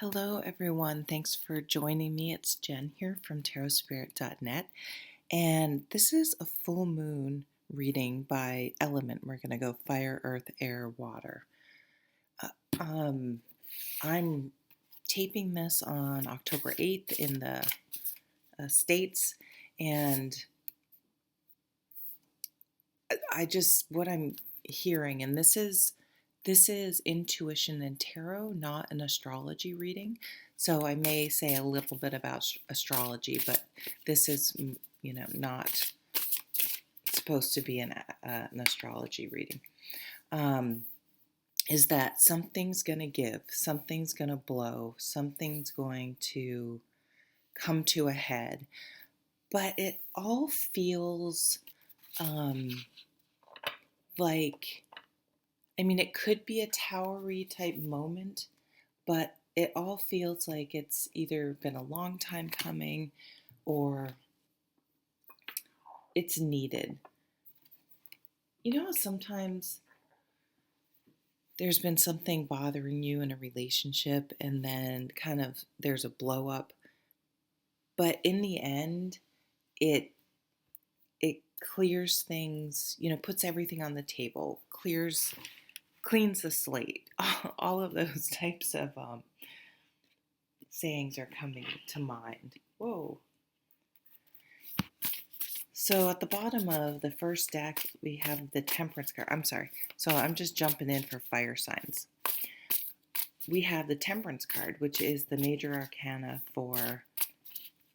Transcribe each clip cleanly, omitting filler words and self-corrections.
Hello, everyone. Thanks for joining me. It's Jen here from tarotspirit.net, and this is a full moon reading by element. We're going to go fire, earth, air, water. Uh, um, I'm taping this on October 8th in the States, and what I'm hearing, and this is intuition and tarot, not an astrology reading. So I may say a little bit about astrology, but this is, not supposed to be an astrology reading. Is that something's going to give, something's going to blow, something's going to come to a head, but it all feels like, it could be a towery type moment, but it all feels like it's either been a long time coming or it's needed. Sometimes there's been something bothering you in a relationship and then kind of there's a blow up, but in the end, it clears things, puts everything on the table, cleans the slate. All of those types of sayings are coming to mind. Whoa. So at the bottom of the first deck, we have the Temperance card. I'm sorry. So I'm just jumping in for fire signs. We have the Temperance card, which is the major arcana for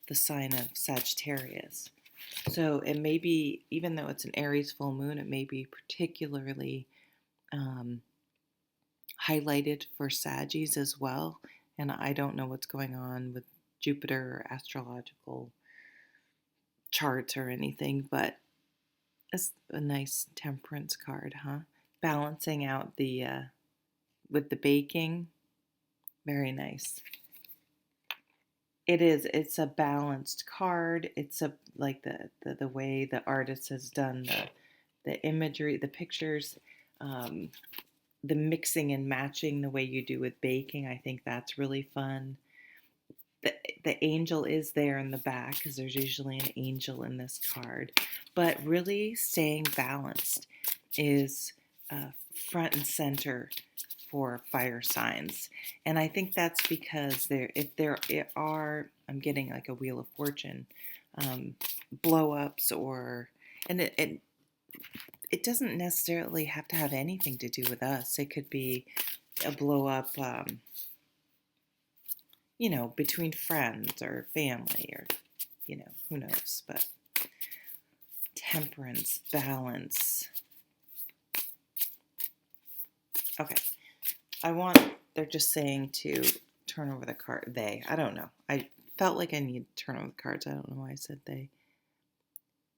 the sign of Sagittarius. So it may be, even though it's an Aries full moon, it may be particularly highlighted for Saggies as well. And I don't know what's going on with Jupiter or astrological charts or anything, but it's a nice Temperance card, huh? Balancing out the with the baking, very nice. It's a balanced card. It's a like the way the artist has done the imagery, the pictures, the mixing and matching the way you do with baking. I think that's really fun. The angel is there in the back because there's usually an angel in this card, but really staying balanced is front and center for fire signs. And I think that's because I'm getting like a Wheel of Fortune, blow ups, and it doesn't necessarily have to have anything to do with us. It could be a blow up, between friends or family or, who knows. But temperance, balance. Okay. They're just saying to turn over the card. I don't know. I felt like I need to turn over the cards. I don't know why I said they.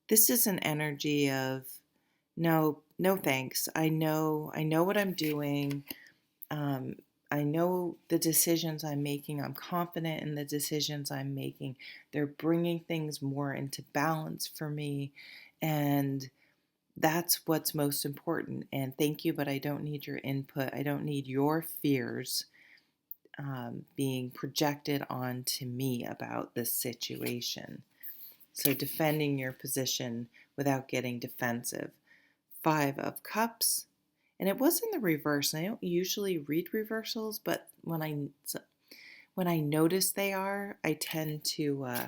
This is an energy of no thanks. I know what I'm doing. I know the decisions I'm making. I'm confident in the decisions I'm making. They're bringing things more into balance for me. And that's what's most important. And thank you, but I don't need your input. I don't need your fears being projected onto me about this situation. So defending your position without getting defensive. 5 of Cups. And it was in the reverse. And I don't usually read reversals, but when I notice they are, I tend to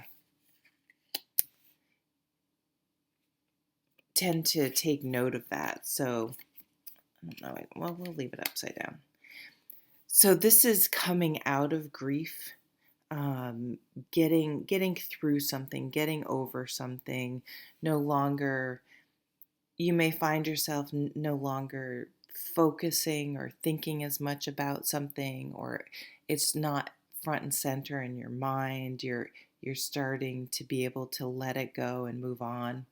take note of that. So I don't know. Well, we'll leave it upside down. So this is coming out of grief, getting through something, getting over something. No longer, you may find yourself no longer focusing or thinking as much about something, or it's not front and center in your mind. You're starting to be able to let it go and move on.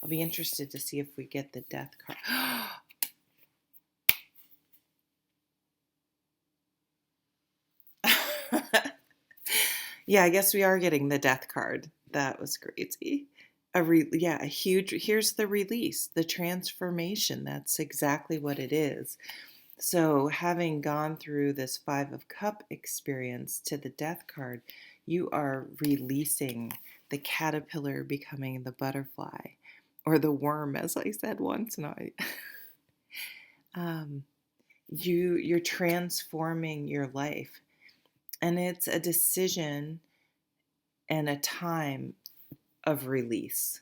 I'll be interested to see if we get the Death card. Yeah, I guess we are getting the Death card. That was crazy. A huge, here's the release, the transformation. That's exactly what it is. So, having gone through this Five of Cup experience to the Death card, you are releasing the caterpillar becoming the butterfly, or the worm, as I said once. And um, you're transforming your life, and it's a decision and a time of release,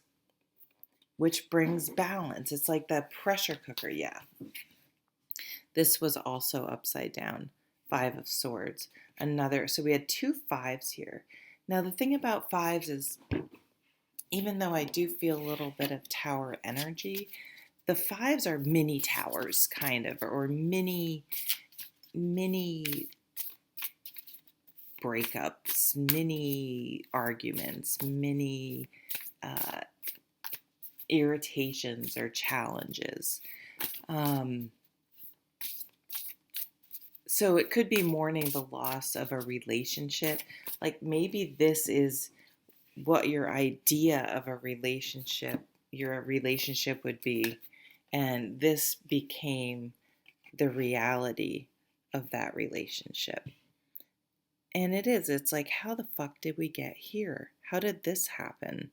which brings balance. It's like that pressure cooker. Yeah. This was also upside down. Five of Swords. Another. So we had two fives here. Now, the thing about fives is, even though I do feel a little bit of tower energy, the fives are mini towers, kind of, or mini breakups, mini arguments, mini uh, irritations or challenges. So it could be mourning the loss of a relationship. Like maybe this is what your idea of a relationship, your relationship would be, and this became the reality of that relationship. And it's like, how the fuck did we get here? How did this happen?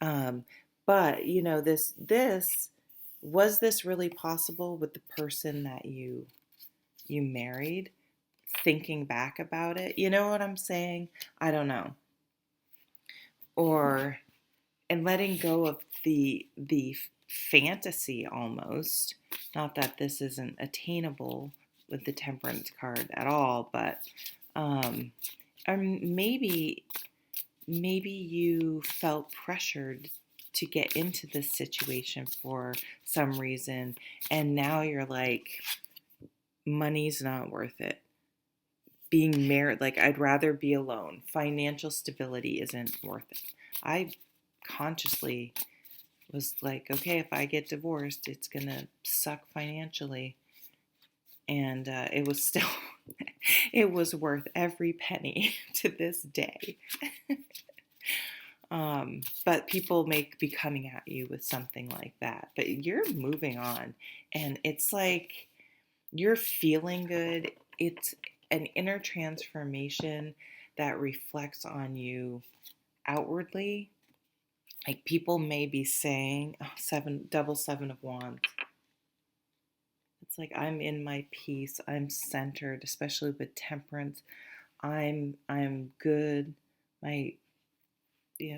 Um, but this was this really possible with the person that you married? Thinking back about it, you know what I'm saying? I don't know. Or and letting go of the fantasy almost. Not that this isn't attainable with the Temperance card at all, but um, maybe you felt pressured to get into this situation for some reason, and now you're like, money's not worth it. Being married, like, I'd rather be alone. Financial stability isn't worth it. I consciously was like, okay, if I get divorced, it's gonna suck financially. And it was still, it was worth every penny to this day. But people may be coming at you with something like that. But you're moving on. And it's like, you're feeling good. It's an inner transformation that reflects on you outwardly. Like people may be saying, oh, double seven of wands. It's like, I'm in my peace. I'm centered, especially with Temperance. I'm good. My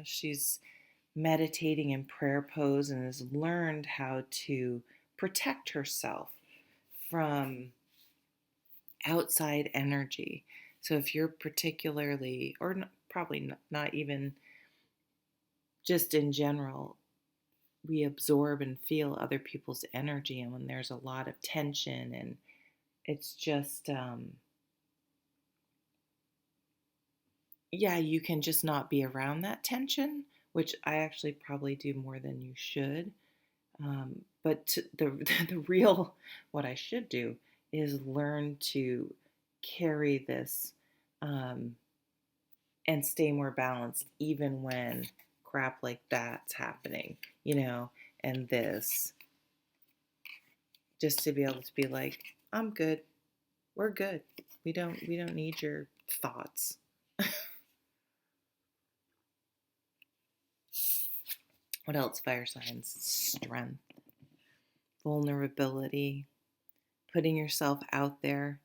she's meditating in prayer pose and has learned how to protect herself from outside energy. So if you're particularly, or probably not even just in general, we absorb and feel other people's energy, and when there's a lot of tension, and it's just yeah, you can just not be around that tension, which I actually probably do more than you should. But the real, what I should do is learn to carry this um, and stay more balanced even when crap like that's happening, and this, just to be able to be like, I'm good. We're good. We don't need your thoughts. What else? Fire signs. Strength, vulnerability, putting yourself out there.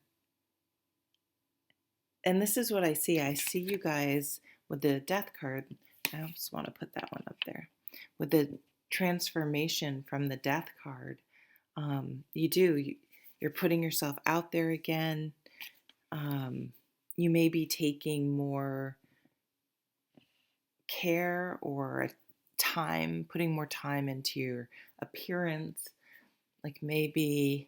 And this is what I see. I see you guys with the Death card. I just want to put that one up there. With the transformation from the Death card, you're putting yourself out there again. You may be taking more care or time, putting more time into your appearance. Like maybe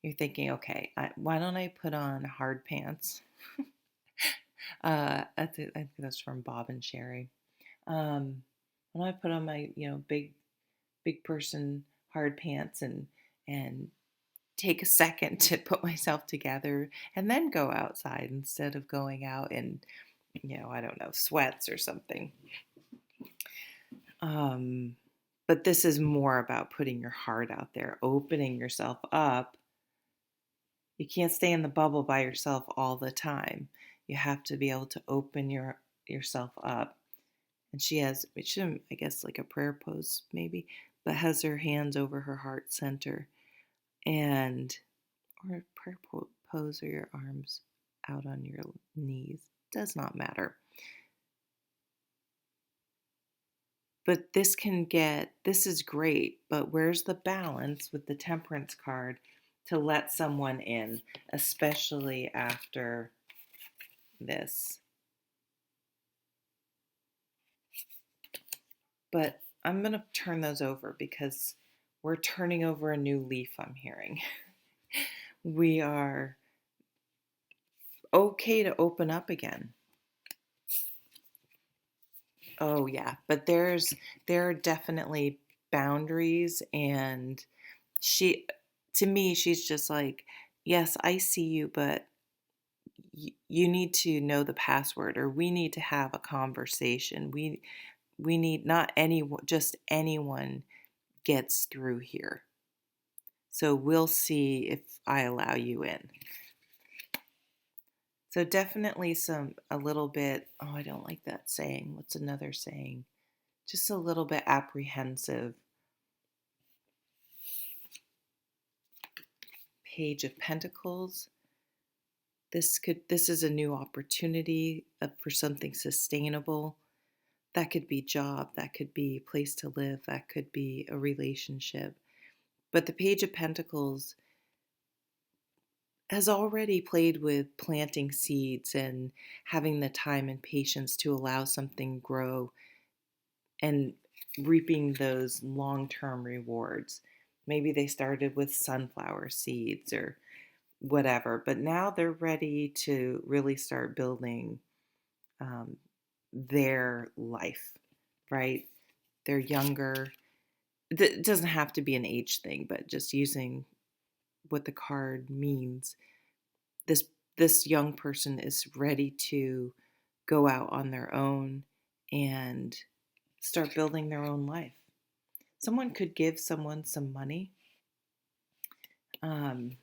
you're thinking, okay, why don't I put on hard pants? I think that's from Bob and Sherry. When I put on my, big person hard pants, and take a second to put myself together and then go outside instead of going out in, I don't know, sweats or something. But this is more about putting your heart out there, opening yourself up You can't stay in the bubble by yourself all the time. You have to be able to open yourself up. And she has, I guess, like a prayer pose maybe, but has her hands over her heart center, and or a prayer pose, or your arms out on your knees. Does not matter. But this is great, but where's the balance with the Temperance card to let someone in, especially after this? But I'm going to turn those over because we're turning over a new leaf, I'm hearing. We are okay to open up again. Oh yeah, but there are definitely boundaries, and she to me she's just like, yes, I see you, but you need to know the password, or we need to have a conversation. We need, not anyone, just anyone gets through here. So we'll see if I allow you in. So definitely a little bit, oh, I don't like that saying. What's another saying? Just a little bit apprehensive. Page of Pentacles. This is a new opportunity for something sustainable. That could be job, that could be place to live, that could be a relationship. But the Page of Pentacles has already played with planting seeds and having the time and patience to allow something grow and reaping those long-term rewards. Maybe they started with sunflower seeds or whatever, but now they're ready to really start building um, their life, right? They're younger. It doesn't have to be an age thing, but just using what the card means. This this young person is ready to go out on their own and start building their own life. Someone could give someone some money, um,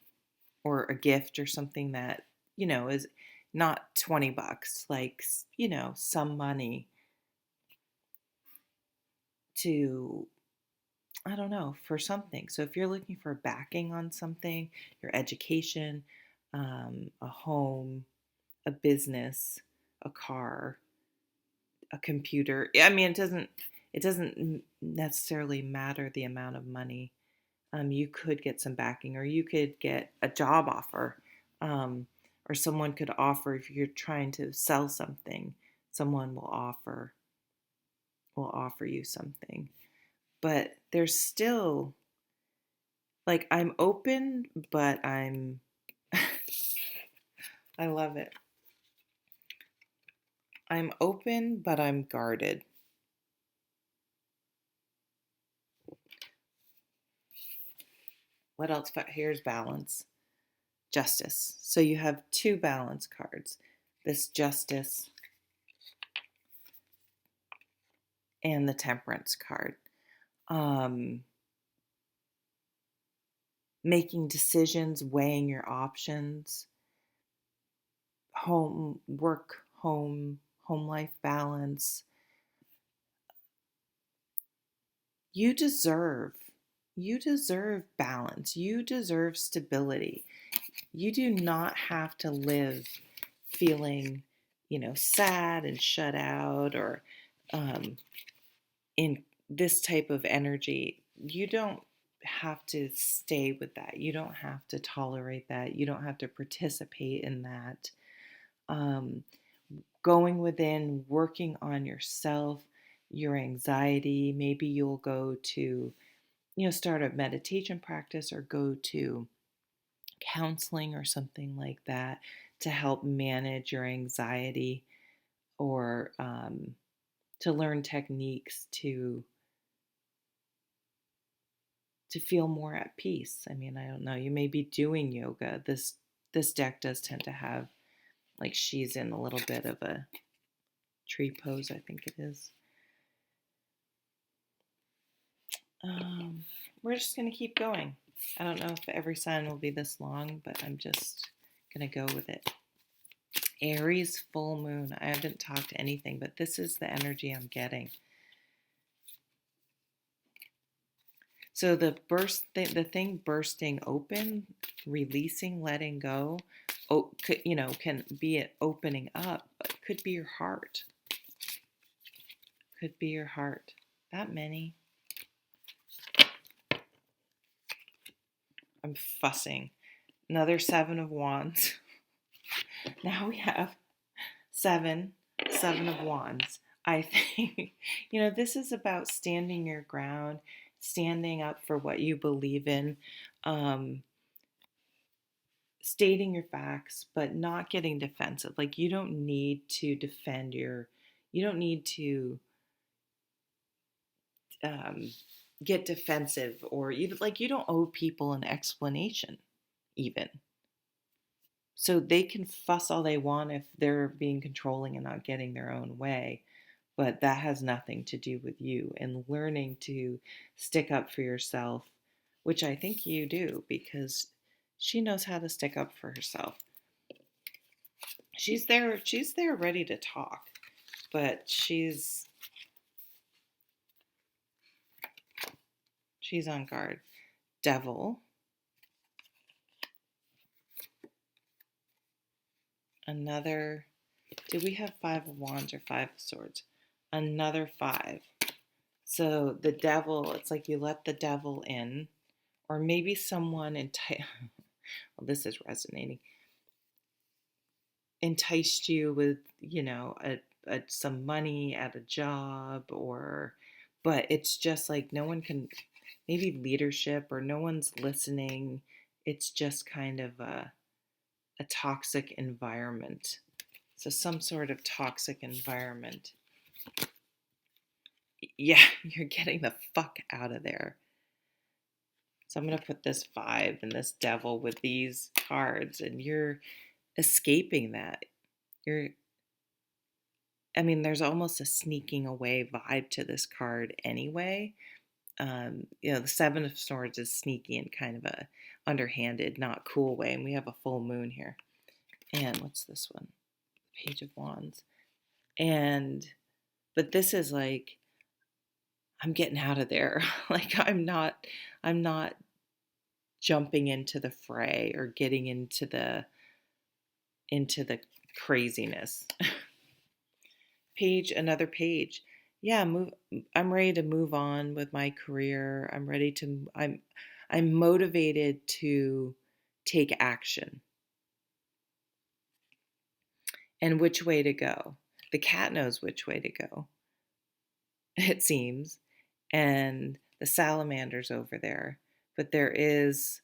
or a gift or something that, is not $20, like, some money to, I don't know, for something. So if you're looking for backing on something, your education, a home, a business, a car, a computer. I mean, it doesn't necessarily matter the amount of money. You could get some backing, or you could get a job offer, um, or someone could offer, if you're trying to sell something. Someone will offer you something. But there's still, like, I'm open, but I love it. I'm open, but I'm guarded. What else? Here's balance. Justice. So you have two balance cards. This Justice and the Temperance card. Making decisions, weighing your options, home life balance. You deserve balance. You deserve stability. You do not have to live feeling, sad and shut out, or in this type of energy. You don't have to stay with that. You don't have to tolerate that. You don't have to participate in that. Um, Going within, working on yourself, your anxiety. Maybe you'll go to, start a meditation practice, or go to counseling or something like that to help manage your anxiety, or to learn techniques to feel more at peace. I mean, I don't know. You may be doing yoga. This deck does tend to have, like, she's in a little bit of a tree pose, I think it is. We're just gonna keep going. I don't know if every sign will be this long, but I'm just going to go with it. Aries full moon. I haven't talked anything, but this is the energy I'm getting. So the thing bursting open, releasing, letting go, can be it opening up, but could be your heart. Could be your heart. That many. I'm fussing. Another 7 of Wands. Now we have seven of Wands. I think, this is about standing your ground, standing up for what you believe in, stating your facts, but not getting defensive. Like, you don't need to you don't need to um, get defensive, or you don't owe people an explanation, even. So they can fuss all they want if they're being controlling and not getting their own way. But that has nothing to do with you, and learning to stick up for yourself, which I think you do, because she knows how to stick up for herself. She's there ready to talk, but she's on guard. Devil. Another, did we have 5 of Wands or 5 of Swords? Another 5. So the devil, it's like you let the devil in, or maybe someone well, this is resonating, enticed you with, some money at a job, but it's just like no one can, maybe leadership, or no one's listening. It's just kind of a toxic environment. So some sort of toxic environment. Yeah, you're getting the fuck out of there. So I'm going to put this 5 and this devil with these cards, and you're escaping that. There's almost a sneaking away vibe to this card anyway. The 7 of Swords is sneaky in kind of a underhanded, not cool way, and we have a full moon here. And what's this one? Page of Wands. But this is like, I'm getting out of there. Like, I'm not jumping into the fray or getting into the craziness. Another page. Yeah, I'm ready to move on with my career. I'm motivated to take action. And which way to go? The cat knows which way to go, it seems. And the salamander's over there. But there's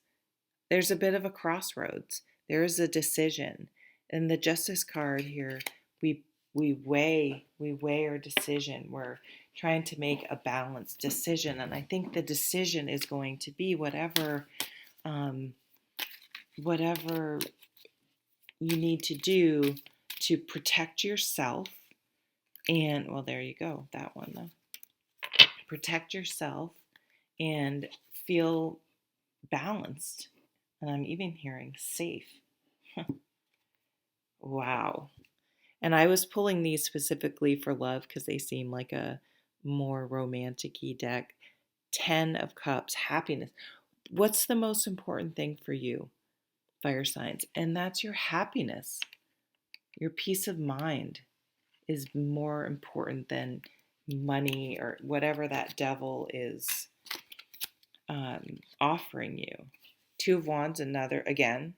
a bit of a crossroads. There is a decision. And the Justice card here, we weigh our decision. We're trying to make a balanced decision, and I think the decision is going to be whatever you need to do to protect yourself. And well, there you go, that one though. Protect yourself and feel balanced. And I'm even hearing safe. Wow. And I was pulling these specifically for love because they seem like a more romantic-y deck. 10 of Cups, happiness. What's the most important thing for you, fire signs? And that's your happiness. Your peace of mind is more important than money or whatever that devil is offering you. 2 of Wands, another, again.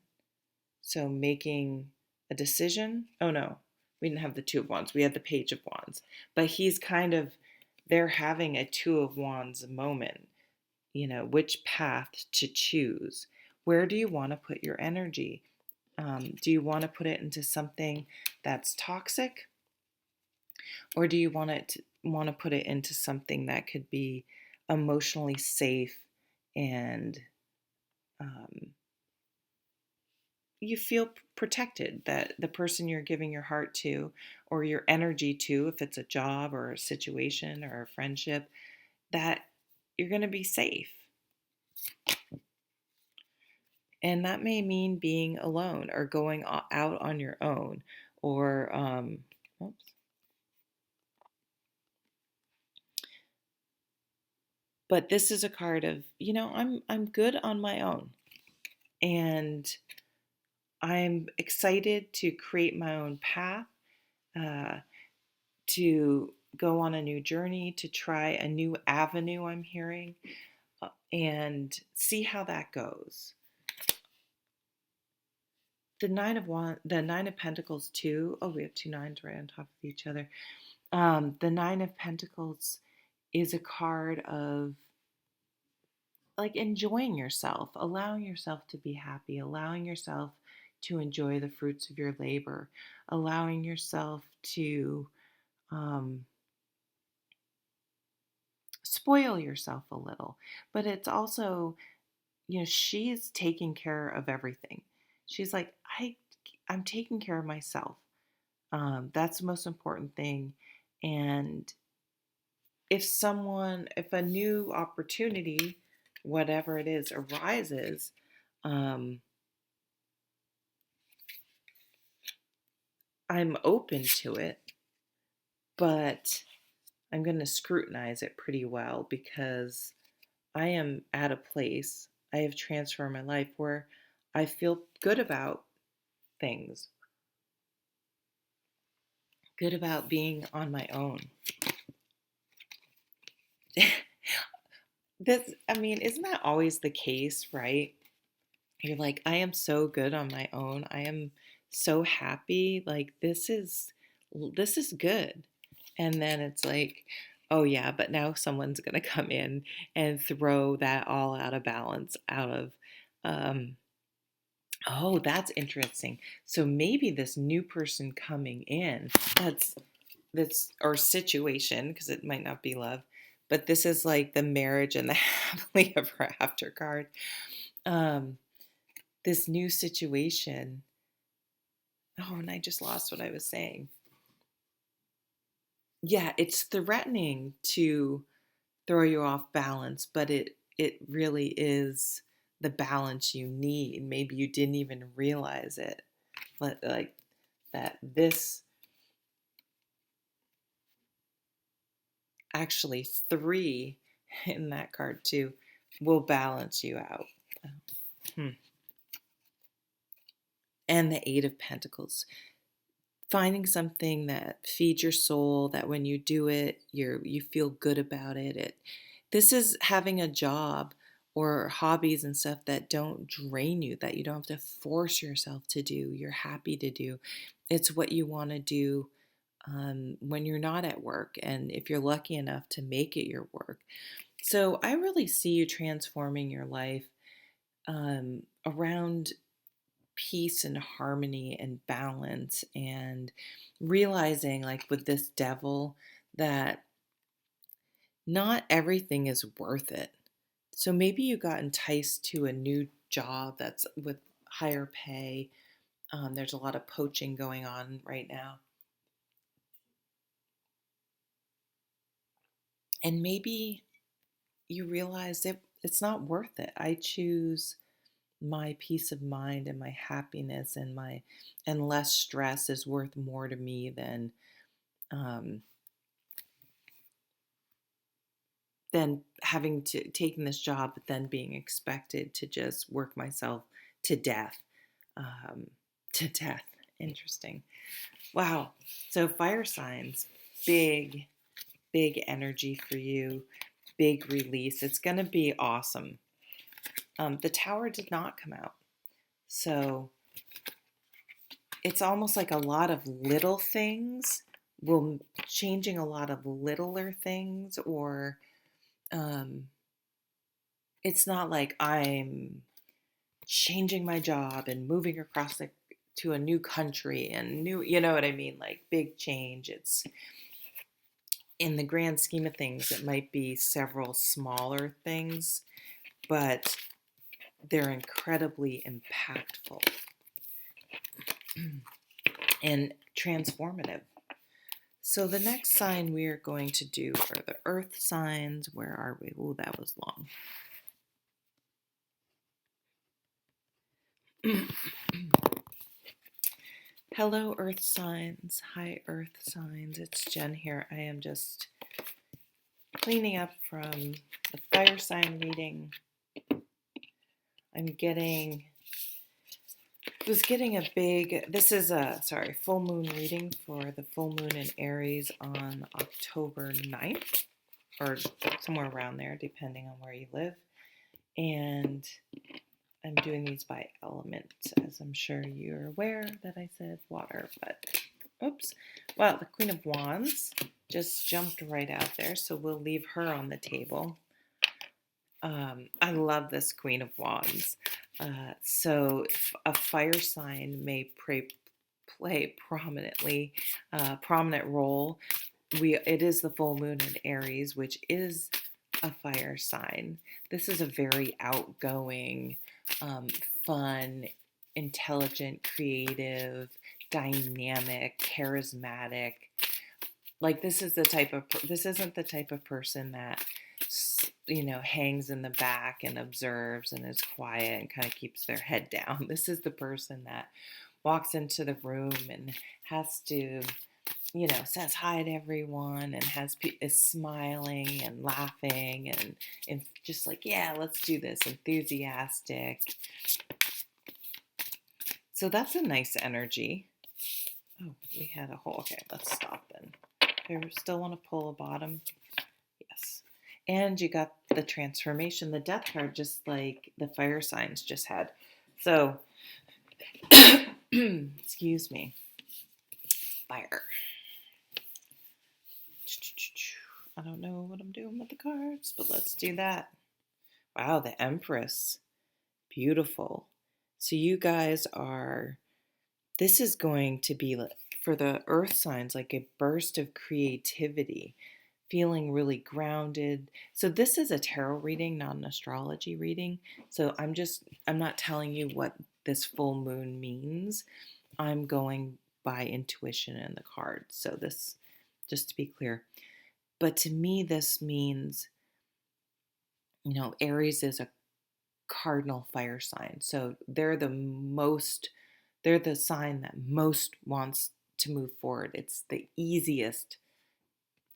So making a decision. Oh no, we didn't have the 2 of Wands. We had the Page of Wands. But they're having a 2 of Wands moment. Which path to choose. Where do you want to put your energy? Do you want to put it into something that's toxic? Or do you want to put it into something that could be emotionally safe, and you feel protected, that the person you're giving your heart to or your energy to, if it's a job or a situation or a friendship, that you're going to be safe. And that may mean being alone or going out on your own or, oops. But this is a card of, I'm good on my own. And I'm excited to create my own path, uh, to go on a new journey, to try a new avenue, I'm hearing, and see how that goes. The Nine of Pentacles too. Oh, we have two nines right on top of each other. The Nine of Pentacles is a card of like enjoying yourself, allowing yourself to be happy, allowing yourself to enjoy the fruits of your labor, allowing yourself to um, spoil yourself a little. But it's also, she's taking care of everything. She's like, I'm taking care of myself. That's the most important thing. And if a new opportunity, whatever it is, arises, um, I'm open to it, but I'm going to scrutinize it pretty well because I am at a place, I have transformed my life where I feel good about things, good about being on my own. Isn't that always the case, right? You're like, I am so good on my own. I am so happy. Like this is good. And then it's like, oh yeah, but now someone's gonna come in and throw that all out of balance, out of um oh, that's interesting. So maybe this new person coming in, that's or situation, because it might not be love, but this is like the marriage and the happily ever after card. Um, this new situation. Oh, and I just lost what I was saying. Yeah, it's threatening to throw you off balance, but it really is the balance you need. Maybe you didn't even realize it. But like that this actually three in that card too will balance you out. Hmm. And the Eight of Pentacles. Finding something that feeds your soul, that when you do it, you feel good about it. This is having a job or hobbies and stuff that don't drain you, that you don't have to force yourself to do. You're happy to do. It's what you want to do when you're not at work, and if you're lucky enough to make it your work. So I really see you transforming your life around peace and harmony and balance, and realizing, like with this devil, that not everything is worth it. So maybe you got enticed to a new job that's with higher pay. There's a lot of poaching going on right now. And maybe you realize it's not worth it. I choose my peace of mind and my happiness and less stress is worth more to me um, than having to taking this job, but then being expected to just work myself to death. Um, to death. Interesting. Wow. So fire signs, big, big energy for you, big release. It's going to be awesome. The tower did not come out. So it's almost like a lot of little things will changing a lot of littler things, or um, it's not like I'm changing my job and moving to a new country and new, you know what I mean? Like big change. It's in the grand scheme of things, it might be several smaller things, but they're incredibly impactful and transformative. So the next sign we are going to do are the earth signs. Where are we? Oh, that was long. Hello, Earth signs. Hi, Earth signs. It's Jen here. I am just cleaning up from the fire sign reading. Was getting a big, this is a, full moon reading for the full moon in Aries on October 9th, or somewhere around there, depending on where you live. And I'm doing these by element, as I'm sure you're aware that I said water, but oops. Well, the Queen of Wands just jumped right out there, so we'll leave her on the table. I love this Queen of Wands. So a fire sign may play prominent role. It is the full moon in Aries, which is a fire sign. This is a very outgoing, fun, intelligent, creative, dynamic, charismatic. Like this isn't the type of person that hangs in the back and observes and is quiet and kind of keeps their head down. This is the person that walks into the room and has to, says hi to everyone and is smiling and laughing and just like, yeah, let's do this, enthusiastic. So that's a nice energy. Oh, we had a hole. Okay, let's stop then. I still want to pull a bottom. Yes. And you got the transformation, the death card, just like the fire signs just had. So, excuse me. Fire. I don't know what I'm doing with the cards, but let's do that. Wow, the Empress. Beautiful. So you guys this is going to be, for the earth signs, like a burst of creativity, feeling really grounded. So this is a tarot reading, not an astrology reading. So I'm not telling you what this full moon means. I'm going by intuition in the cards. So this, just to be clear. But to me, this means, Aries is a cardinal fire sign. So they're the sign that most wants to move forward. It's the easiest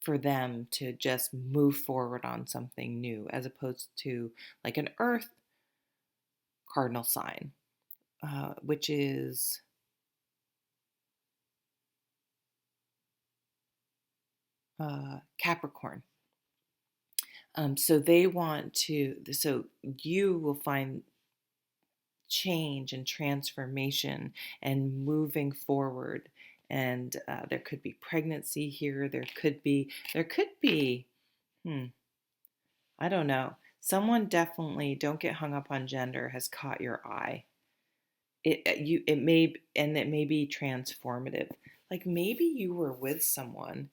for them to just move forward on something new, as opposed to like an earth cardinal sign, which is Capricorn. So you will find change and transformation and moving forward. And there could be pregnancy here. There could be, I don't know. Someone definitely, don't get hung up on gender, has caught your eye. It may be transformative. Like maybe you were with someone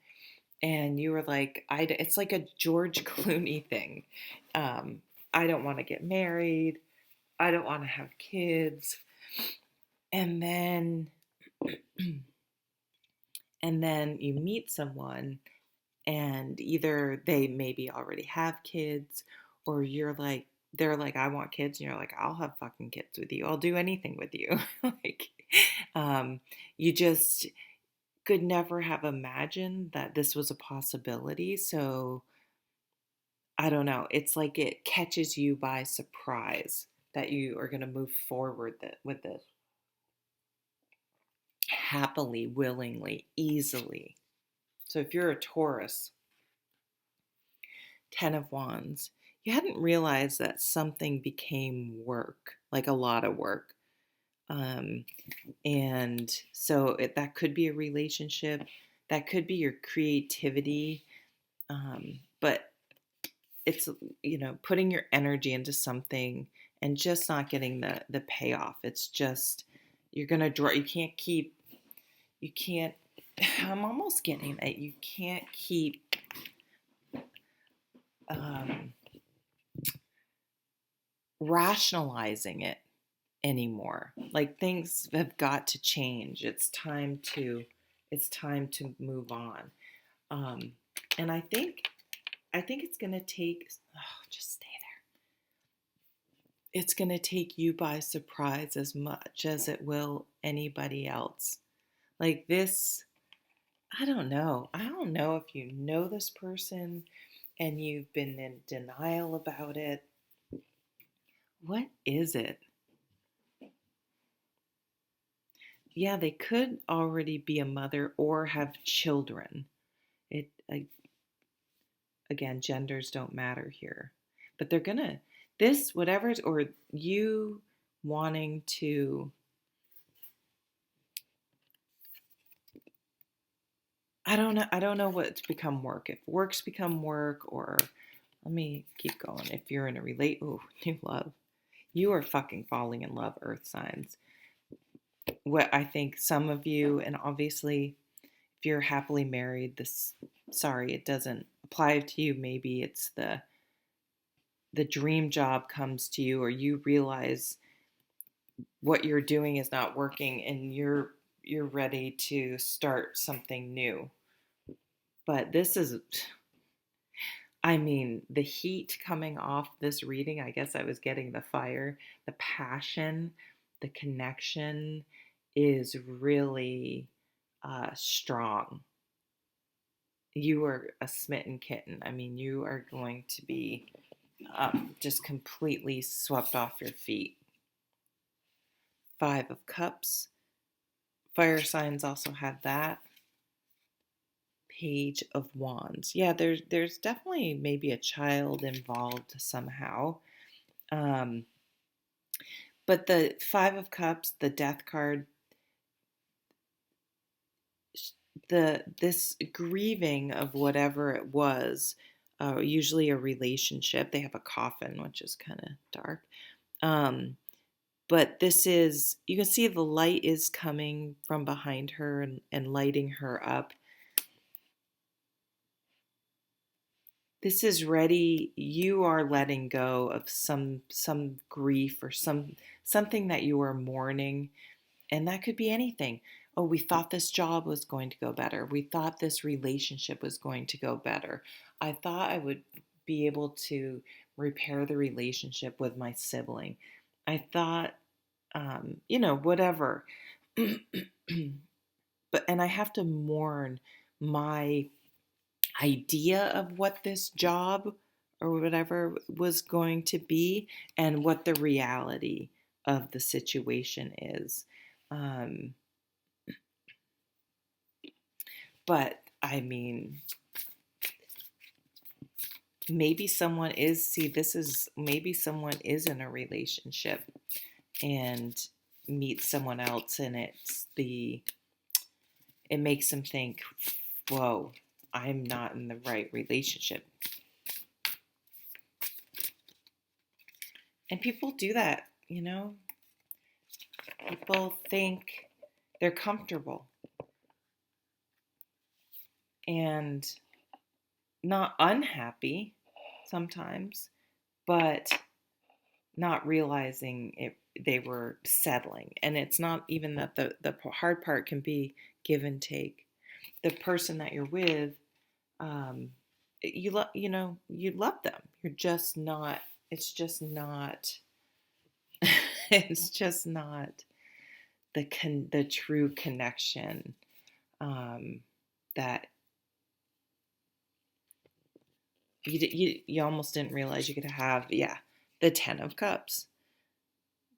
and you were like, it's like a George Clooney thing. I don't want to get married. I don't want to have kids. And then you meet someone and either they maybe already have kids, or they're like, I want kids, and you're like, I'll have fucking kids with you. I'll do anything with you. Like, you just could never have imagined that this was a possibility. So I don't know. It's like it catches you by surprise that you are going to move forward with this happily, willingly, easily. So if you're a Taurus, 10 of Wands, you hadn't realized that something became work, like a lot of work. And so that could be a relationship, that could be your creativity, but it's, putting your energy into something and just not getting the payoff. It's just, you're going to draw, I'm almost getting that you can't keep rationalizing it anymore. Like things have got to change. It's time to move on. And I think it's going to take, just stay it's going to take you by surprise as much as it will anybody else. Like this, I don't know. I don't know if you know this person and you've been in denial about it. What is it? Yeah, they could already be a mother or have children. It again, genders don't matter here. But they're gonna this whatever or you wanting to I don't know what's become work. If work's become work or let me keep going. If you're in a new love. You are fucking falling in love, earth signs. What I think some of you, and obviously if you're happily married, this sorry, it doesn't apply to you. Maybe it's the dream job comes to you or you realize what you're doing is not working and you're ready to start something new. But this is I mean, the heat coming off this reading, I guess I was getting the fire, the passion, the connection is really strong. You are a smitten kitten. I mean, you are going to be just completely swept off your feet. Five of Cups. Fire signs also have that. Page of Wands. Yeah, there's definitely maybe a child involved somehow. Um, but the Five of Cups, the Death card, the this grieving of whatever it was, usually a relationship. They have a coffin, which is kind of dark. Um, but this is you can see the light is coming from behind her and lighting her up. This is ready. You are letting go of some grief or something that you are mourning, and that could be anything. Oh, we thought this job was going to go better. We thought this relationship was going to go better. I thought I would be able to repair the relationship with my sibling. I thought, whatever. And I have to mourn my idea of what this job or whatever was going to be and what the reality of the situation is. Um, but I mean, maybe someone is, see, this is maybe someone is in a relationship and meets someone else and it makes them think, whoa, I'm not in the right relationship. And people do that, People think they're comfortable and not unhappy sometimes, but not realizing they were settling. And it's not even that the hard part can be give and take. The person that you're with, um, you love them. You're just not. It's just not. It's just not the true connection that you almost didn't realize you could have. Yeah, the 10 of Cups.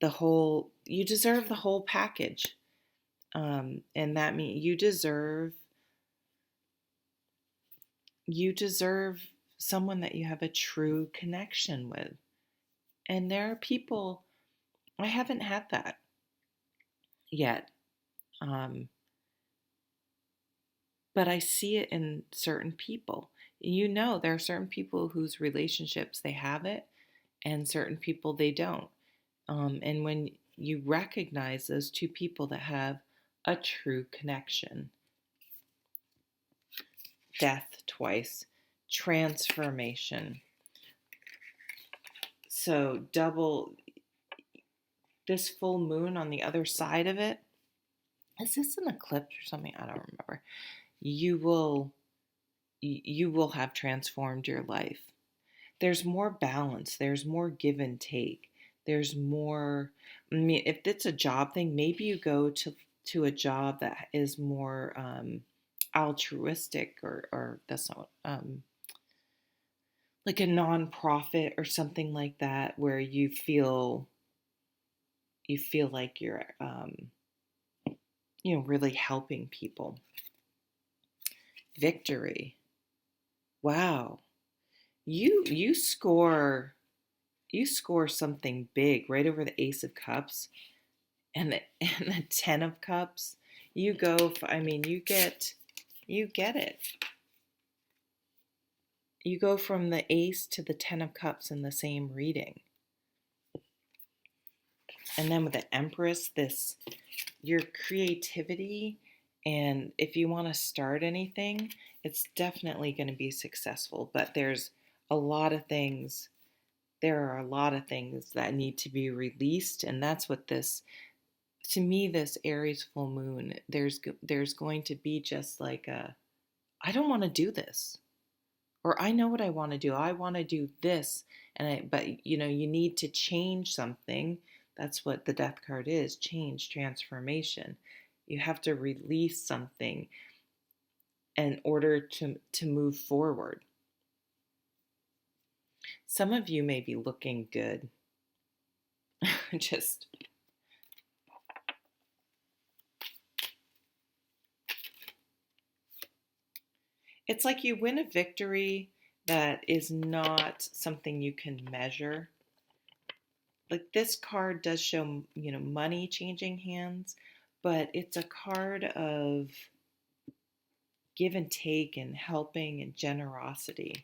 You deserve the whole package. And that means you deserve someone that you have a true connection with. And there are people, I haven't had that yet. But I see it in certain people. There are certain people whose relationships they have it and certain people they don't. And when you recognize those two people that have a true connection, death twice, transformation. So double this full moon on the other side of it. Is this an eclipse or something? I don't remember. You will have transformed your life. There's more balance, there's more give and take. There's more. I mean, if it's a job thing, maybe you go to a job that is more altruistic, or that's not like a nonprofit or something like that, where you feel like you're really helping people. Victory. Wow. You score something big right over the Ace of Cups and the and the Ten of Cups. I mean, you get it. You go from the Ace to the Ten of Cups in the same reading. And then with the Empress, this your creativity, and if you want to start anything, it's definitely going to be successful. But a lot of things there are a lot of things that need to be released, and that's what this to me this Aries full moon, there's going to be just like I don't want to do this, or I know what I want to do. I want to do this, but you need to change something. That's what the Death card is: change, transformation. You have to release something in order to move forward. Some of you may be looking good. Just It's like you win a victory that is not something you can measure. Like this card does show, money changing hands, but it's a card of give and take and helping and generosity.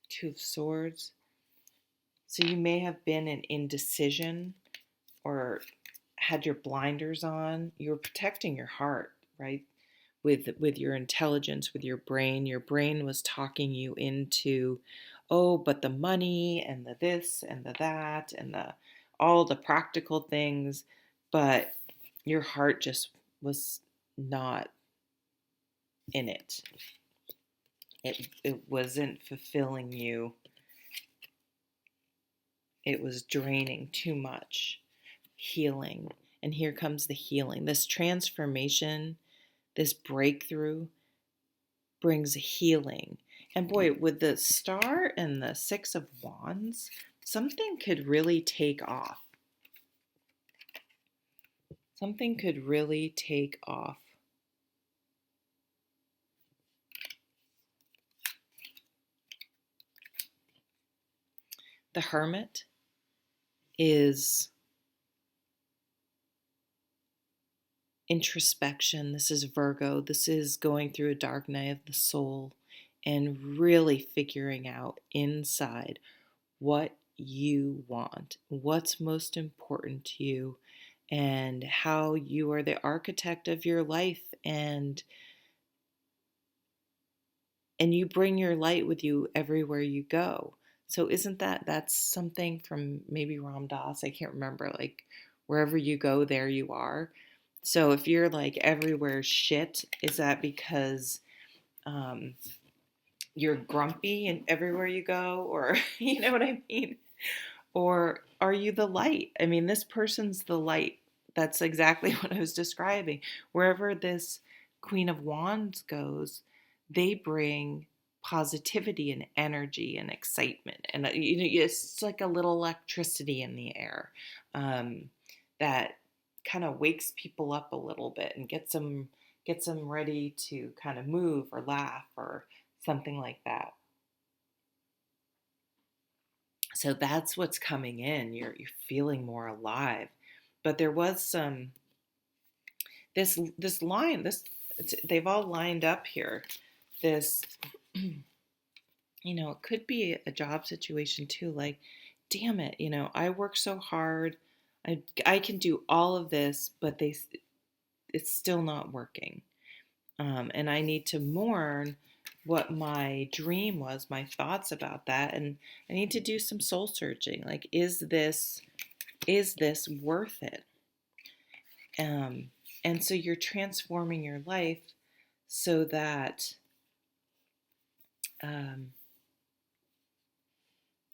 Two of Swords. So you may have been in indecision or had your blinders on. You were protecting your heart, right? With your intelligence, with your brain. Your brain was talking you into, oh, but the money and the this and the that and the all the practical things, but your heart just was not in it. It wasn't fulfilling you. It was draining too much. Healing. And here comes the healing. This transformation, this breakthrough brings healing. And boy, with the Star and the Six of Wands, something could really take off. Something could really take off. The Hermit is introspection. This is Virgo. This is going through a dark night of the soul and really figuring out inside what you want, what's most important to you, and how you are the architect of your life, and you bring your light with you everywhere you go. So isn't that's something from maybe Ram Dass? I can't remember. Like wherever you go, there you are. So if you're like everywhere shit, is that because you're grumpy and everywhere you go, or you know what I mean? Or are you the light? I mean, this person's the light. That's exactly what I was describing. Wherever this Queen of Wands goes, they bring positivity and energy and excitement. And it's like a little electricity in the air that kind of wakes people up a little bit and gets them ready to kind of move or laugh or something like that. So that's what's coming in. You're feeling more alive. But there was this line, they've all lined up here. This it could be a job situation too, like damn it, I work so hard. I can do all of this, but it's still not working. And I need to mourn what my dream was, my thoughts about that, and I need to do some soul searching. Like, is this worth it? And so you're transforming your life so that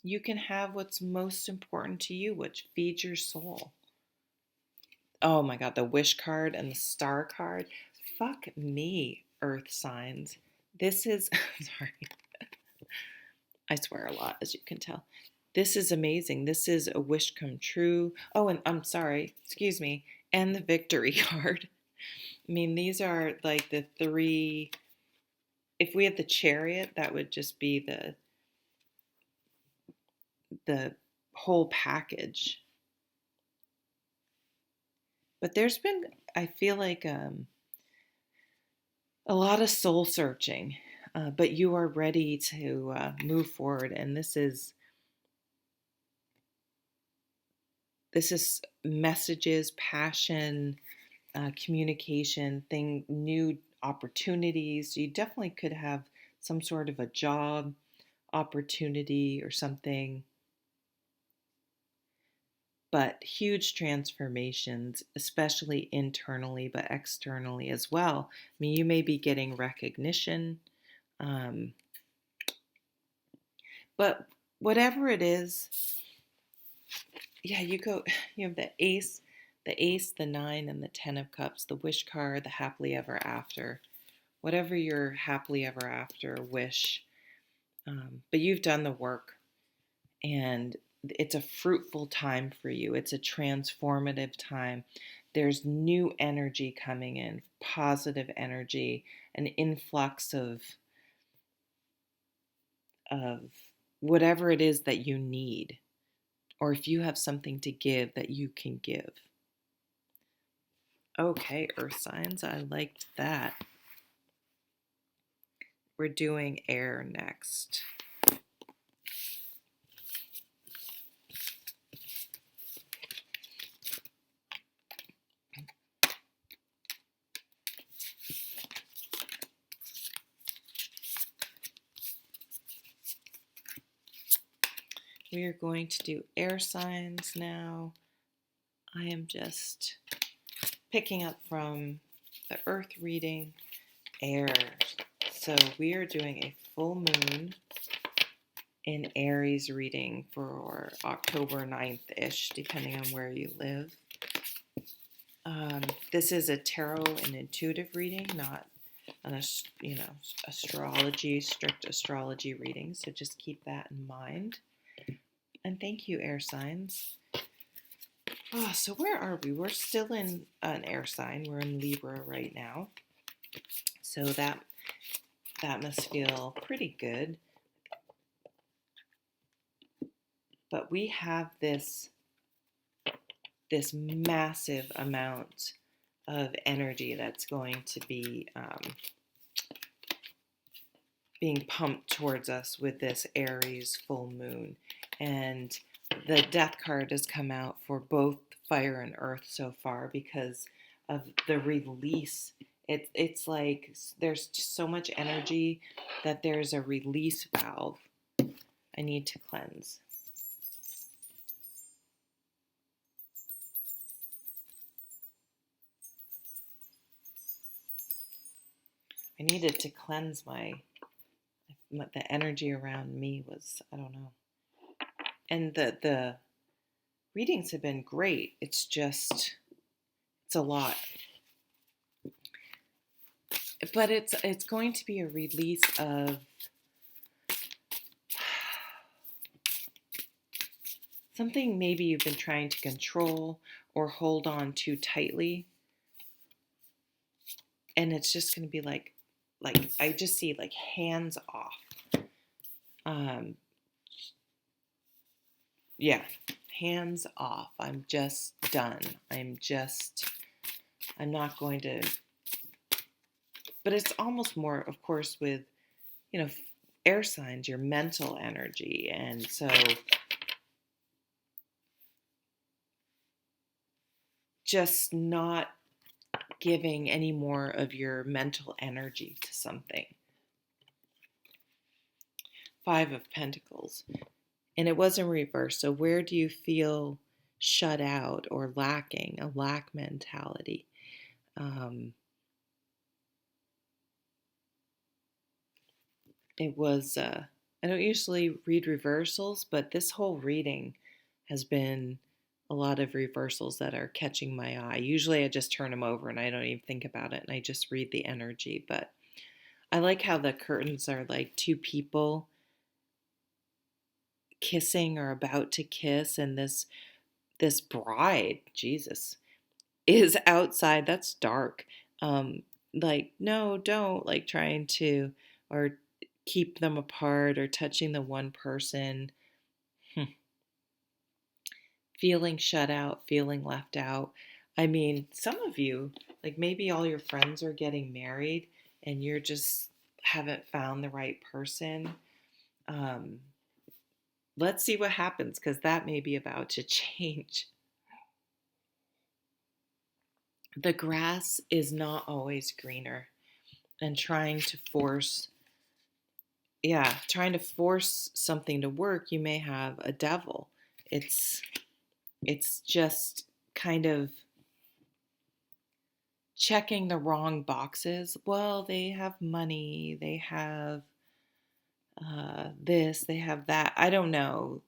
You can have what's most important to you, which feeds your soul. Oh my God, the wish card and the star card. Fuck me, earth signs. This is, sorry, I swear a lot, as you can tell. This is amazing. This is a wish come true. Oh, and I'm sorry, excuse me, and the victory card. I mean, these are like the three. If we had the chariot, that would just be the whole package. But there's been, I feel like, a lot of soul searching, but you are ready to move forward, and this is messages, passion, communication, new opportunities. You definitely could have some sort of a job opportunity or something, but huge transformations, especially internally, but externally as well. I mean, you may be getting recognition, um, but whatever it is, yeah, you have the ace, the nine, and the 10 of cups, the wish card, the happily ever after, whatever your happily ever after wish. But you've done the work, and it's a fruitful time for you. It's a transformative time. There's new energy coming in, positive energy, an influx of whatever it is that you need, or if you have something to give that you can give. Okay, earth signs, I liked that. We're doing air next. We are going to do air signs now. I am just picking up from the earth reading, air. So we are doing a full moon in Aries reading for October 9th-ish, depending on where you live. This is a tarot and intuitive reading, not an strict astrology reading. So just keep that in mind. And thank you, air signs. Oh, so where are we? We're still in an air sign. We're in Libra right now. So that must feel pretty good. But we have this massive amount of energy that's going to be being pumped towards us with this Aries full moon. And the death card has come out for both fire and earth so far because of the release. It's like there's just so much energy that there's a release valve. I need to cleanse. I needed to cleanse the energy around me was, I don't know. And the readings have been great. It's a lot. But it's going to be a release of something maybe you've been trying to control or hold on too tightly. And it's just going to be like I just see like hands off. Yeah, hands off. I'm just done. I'm not going to, but it's almost more, of course, with, air signs, your mental energy. And so just not giving any more of your mental energy to something. 5 of Pentacles. And it was in reverse. So where do you feel shut out or lacking? A lack mentality. It was I don't usually read reversals, but this whole reading has been a lot of reversals that are catching my eye. Usually I just turn them over and I don't even think about it and I just read the energy. But I like how the curtains are like two people kissing or about to kiss, and this bride, Jesus, is outside. That's dark. Um, like, no, don't, like trying to, or keep them apart or touching the one person. Hmm. Feeling shut out, feeling left out. I mean, some of you, like maybe all your friends are getting married and you're just haven't found the right person. Um, let's see what happens because that may be about to change. The grass is not always greener, and trying to force something to work, you may have a devil. It's it's just kind of checking the wrong boxes. Well, they have money, they have this, they have that. I don't know.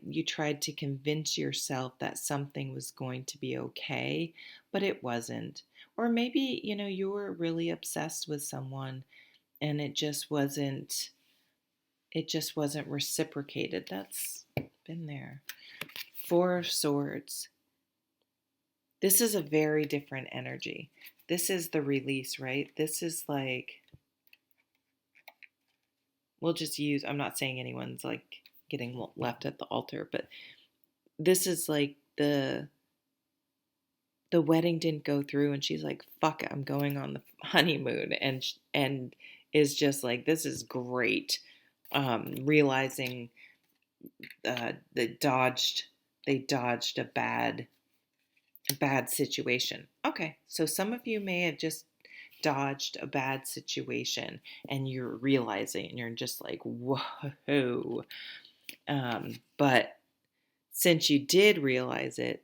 You tried to convince yourself that something was going to be okay, but it wasn't. Or maybe, you were really obsessed with someone and it just wasn't reciprocated. That's been there. Four of Swords. This is a very different energy. This is the release, right? This is like, I'm not saying anyone's like getting left at the altar, but this is like the wedding didn't go through and she's like, fuck it, I'm going on the honeymoon, and is just like, this is great. Realizing they dodged a bad situation. Okay, so some of you may have just dodged a bad situation and you're realizing and you're just like, whoa. But since you did realize it,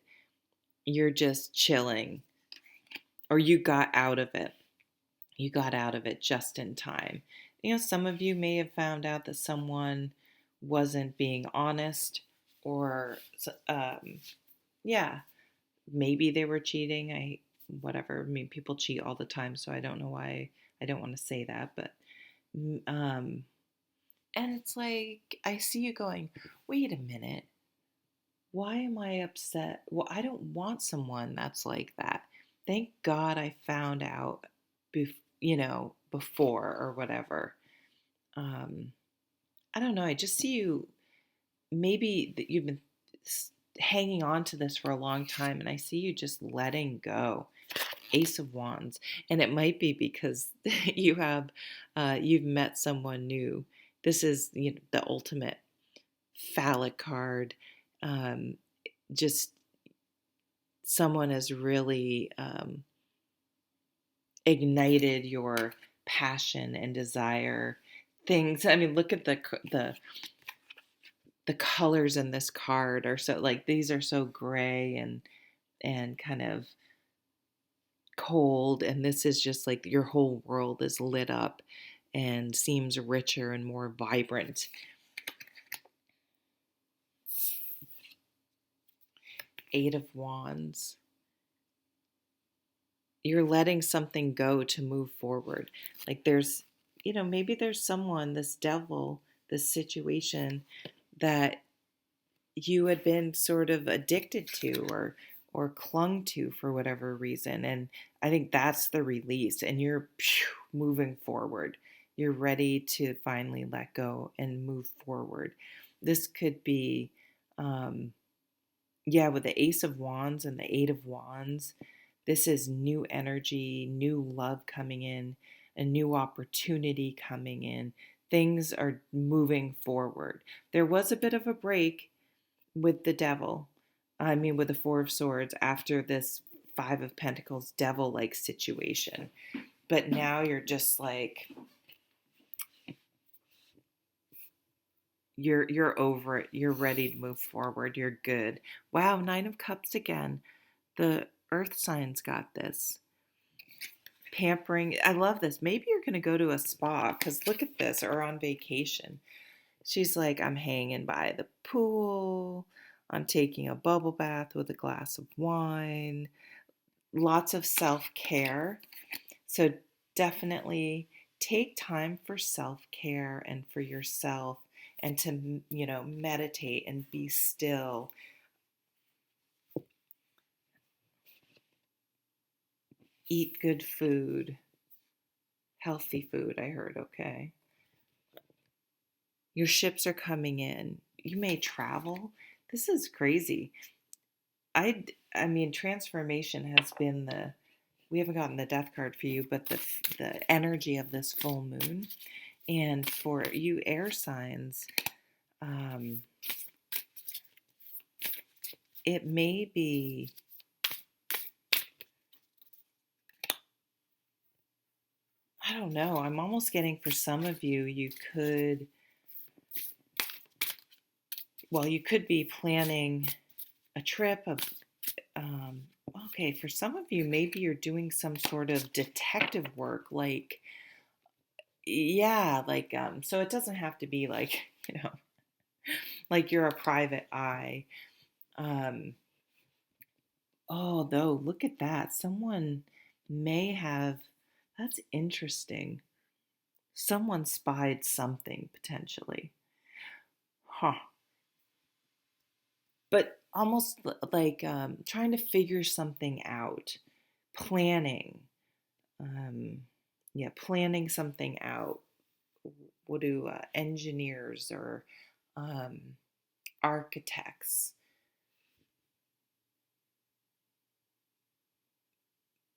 you're just chilling, or you got out of it. You got out of it just in time. Some of you may have found out that someone wasn't being honest, or yeah, maybe they were cheating. Whatever. I mean, people cheat all the time, so I don't know why I don't want to say that, but and it's like I see you going, wait a minute, why am I upset? Well, I don't want someone that's like that. Thank God I found out, before or whatever. Um, I don't know. I just see you. Maybe that you've been hanging on to this for a long time, and I see you just letting go. Ace of Wands, and it might be because you've met someone new. This is the ultimate phallic card. Um, just someone has really ignited your passion and desire. Things. I mean, look at the colors in this card are so, like, these are so gray and kind of cold, and this is just like your whole world is lit up and seems richer and more vibrant. Eight of Wands. You're letting something go to move forward. Like maybe there's someone, this devil, this situation that you had been sort of addicted to or clung to for whatever reason, and I think that's the release, and you're moving forward. You're ready to finally let go and move forward. This could be with the Ace of Wands and the Eight of Wands, this is new energy, new love coming in, a new opportunity coming in. Things are moving forward. There was a bit of a break with the devil. I mean, with the Four of Swords after this Five of Pentacles devil like situation. But now you're just like, you're over it. You're ready to move forward. You're good. Wow, Nine of Cups again. The earth signs got this. pampering. I love this. Maybe you're going to go to a spa because look at this, or on vacation. She's like, I'm hanging by the pool. I'm taking a bubble bath with a glass of wine. Lots of self care. So definitely take time for self care and for yourself and to, meditate and be still. Eat good food, healthy food, I heard, okay. Your ships are coming in. You may travel. This is crazy. I mean, transformation has been we haven't gotten the death card for you, but the energy of this full moon. And for you air signs, um, it may be, I don't know, I'm almost getting for some of you, you could be planning a trip, okay, for some of you, maybe you're doing some sort of detective work, like, yeah, like, so it doesn't have to be like, you know, like you're a private eye. Um, oh, though, look at that. Someone may have, that's interesting. Someone spied something potentially. Huh. But almost like trying to figure something out, planning. Um, yeah, planning something out. What do engineers or um, architects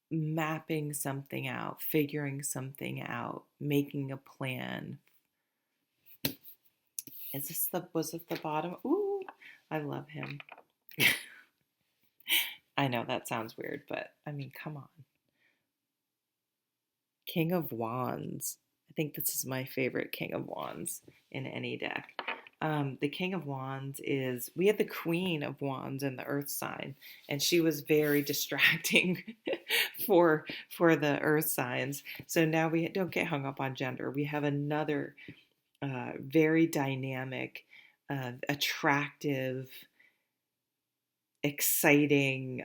mapping something out, figuring something out, making a plan. Was it the bottom? Ooh, I love him. I know that sounds weird, but I mean, come on. King of Wands. I think this is my favorite King of Wands in any deck. The King of Wands we had the Queen of Wands in the Earth sign, and she was very distracting for the Earth signs. So now we don't get hung up on gender. We have another very dynamic, attractive, exciting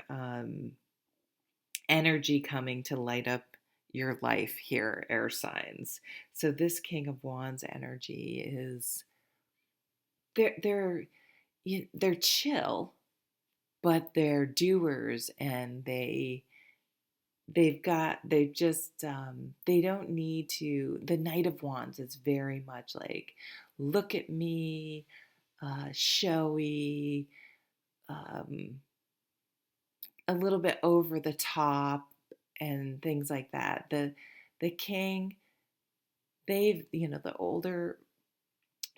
energy coming to light up your life here, air signs. So this King of Wands energy is they're they're chill, but they're doers, and they've just they don't need to. The Knight of Wands is very much like, look at me, showy, um, a little bit over the top, and things like that. The king, the older,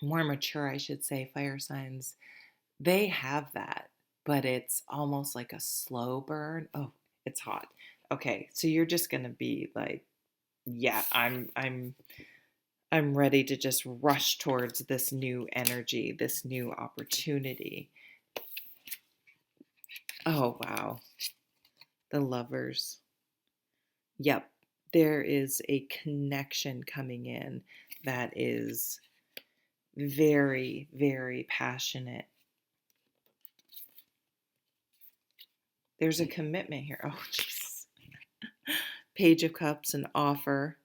more mature, I should say, fire signs, they have that, but it's almost like a slow burn. Oh, it's hot. Okay, so you're just gonna be like, yeah, I'm ready to just rush towards this new energy, this new opportunity. Oh wow, the Lovers. Yep, there is a connection coming in that is very, very passionate. There's a commitment here. Oh, jeez. Page of Cups, an offer,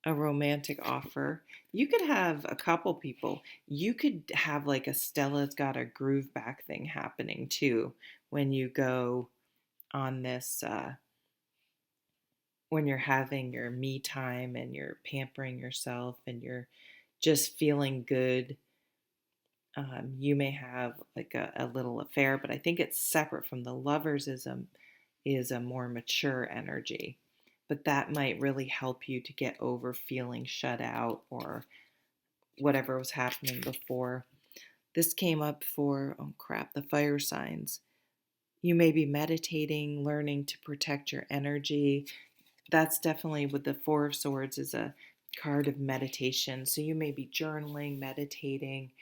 a romantic offer. You could have a couple people. You could have like a Stella's Got a Groove Back thing happening too when you go on this, when you're having your me time and you're pampering yourself and you're just feeling good. You may have like a little affair, but I think it's separate from the Lovers is a more mature energy. But that might really help you to get over feeling shut out or whatever was happening before. This came up for, oh crap, the fire signs. You may be meditating, learning to protect your energy. That's definitely with the Four of Swords is a card of meditation. So you may be journaling, meditating,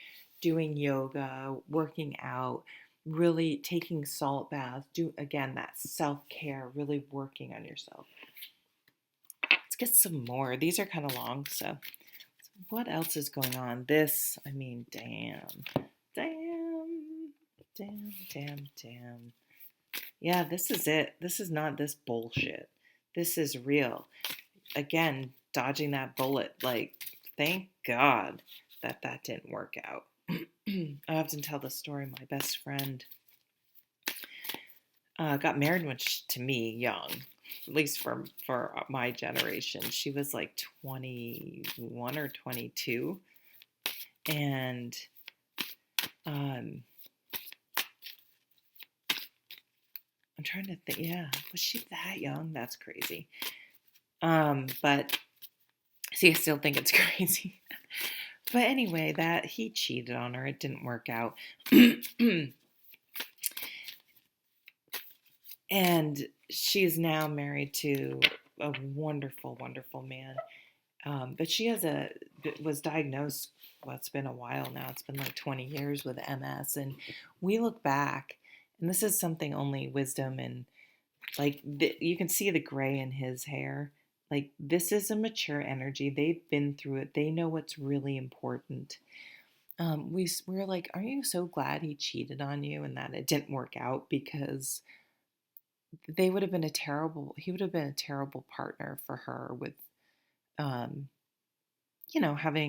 doing yoga, working out, really taking salt baths. Do again that self-care, really working on yourself. get some more. These are kind of long, so what else is going on? This, I mean, damn. Yeah, this is it. This is not this bullshit. This is real. Again, dodging that bullet. Like, thank God that didn't work out. I often tell the story. My best friend got married to me young, at least for my generation. She was like 21 or 22, and I'm trying to think. Yeah, was she that young? That's crazy. But see, I still think it's crazy. But anyway, that he cheated on her. It didn't work out. And she's now married to a wonderful, wonderful man. But she was diagnosed, well, it's been a while now. It's been like 20 years with MS. And we look back, and this is something only wisdom and like you can see the gray in his hair. Like, this is a mature energy. They've been through it. They know what's really important. We're like, aren't you so glad he cheated on you and that it didn't work out? Because he would have been a terrible partner for her with, having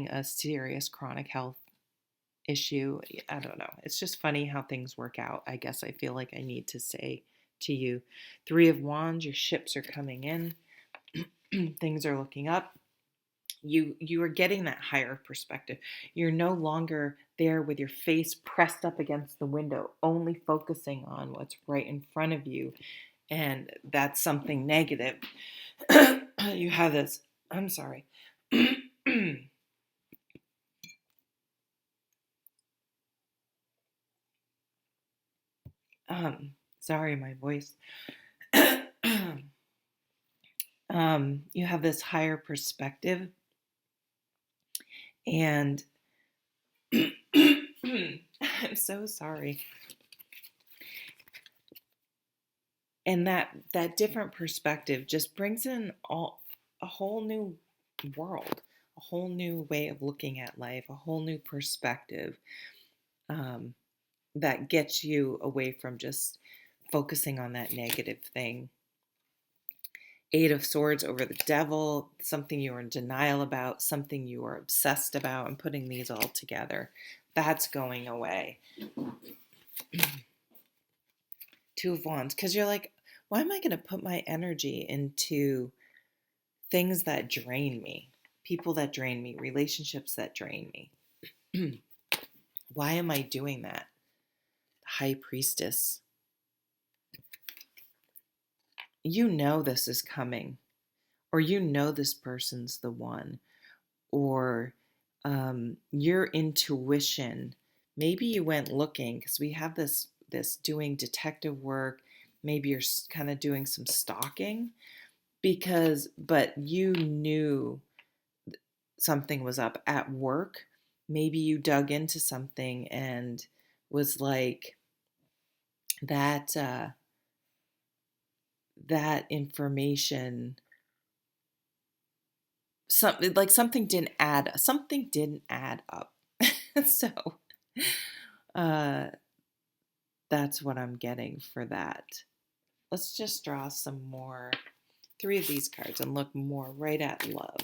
a serious chronic health issue. I don't know. It's just funny how things work out. I guess I feel like I need to say to you, Three of Wands, your ships are coming in. Things are looking up. You are getting that higher perspective. You're no longer there with your face pressed up against the window, only focusing on what's right in front of you, and that's something negative. You have this, I'm sorry. Sorry, my voice. You have this higher perspective, and I'm so sorry. And that different perspective just brings in a whole new world, a whole new way of looking at life, a whole new perspective, that gets you away from just focusing on that negative thing. Eight of Swords over the Devil, something you were in denial about, something you were obsessed about, and putting these all together. That's going away. Two of Wands, because you're like, why am I going to put my energy into things that drain me, people that drain me, relationships that drain me? Why am I doing that? High Priestess. You know this is coming, or you know this person's the one, or your intuition. Maybe you went looking, because we have this doing detective work. Maybe you're kind of doing some stalking, but you knew something was up at work. Maybe you dug into something and was like, that information, something didn't add up. So that's what I'm getting for that. Let's just draw some more, 3 of these cards, and look more right at love.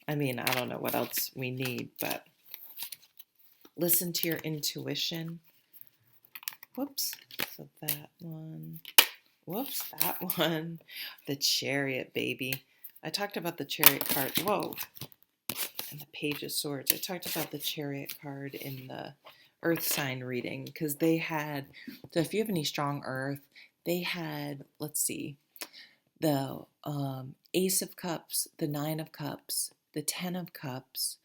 I mean, I don't know what else we need, but listen to your intuition. Whoops. So that one. Whoops, that one. The Chariot, baby. I talked about the Chariot card. Whoa. And the Page of Swords. I talked about the Chariot card in the Earth sign reading, because they had, so if you have any strong Earth, they had, let's see, the Ace of Cups, the 9 of Cups, the 10 of Cups,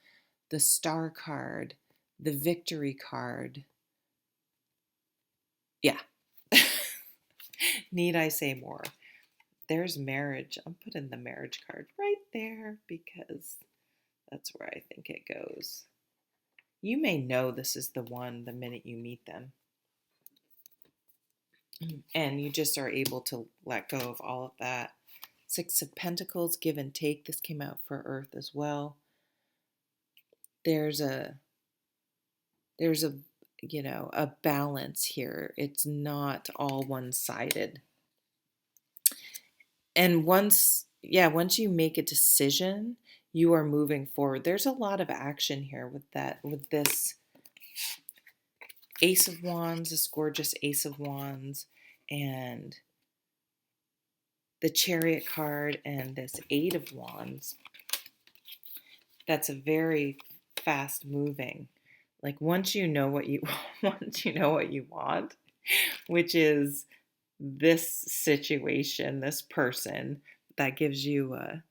the Star card, the Victory card. Yeah. Need I say more? There's marriage. I'm putting the marriage card right there because that's where I think it goes. You may know this is the one the minute you meet them. And you just are able to let go of all of that Six of Pentacles, give and take. This came out for Earth as well. There's a a balance here. It's not all one-sided. And once you make a decision, you are moving forward. There's a lot of action here with this Ace of Wands, this gorgeous Ace of Wands, and the Chariot card, and this Eight of Wands. That's a very fast moving. Like once you know what you want, which is this situation, this person that gives you a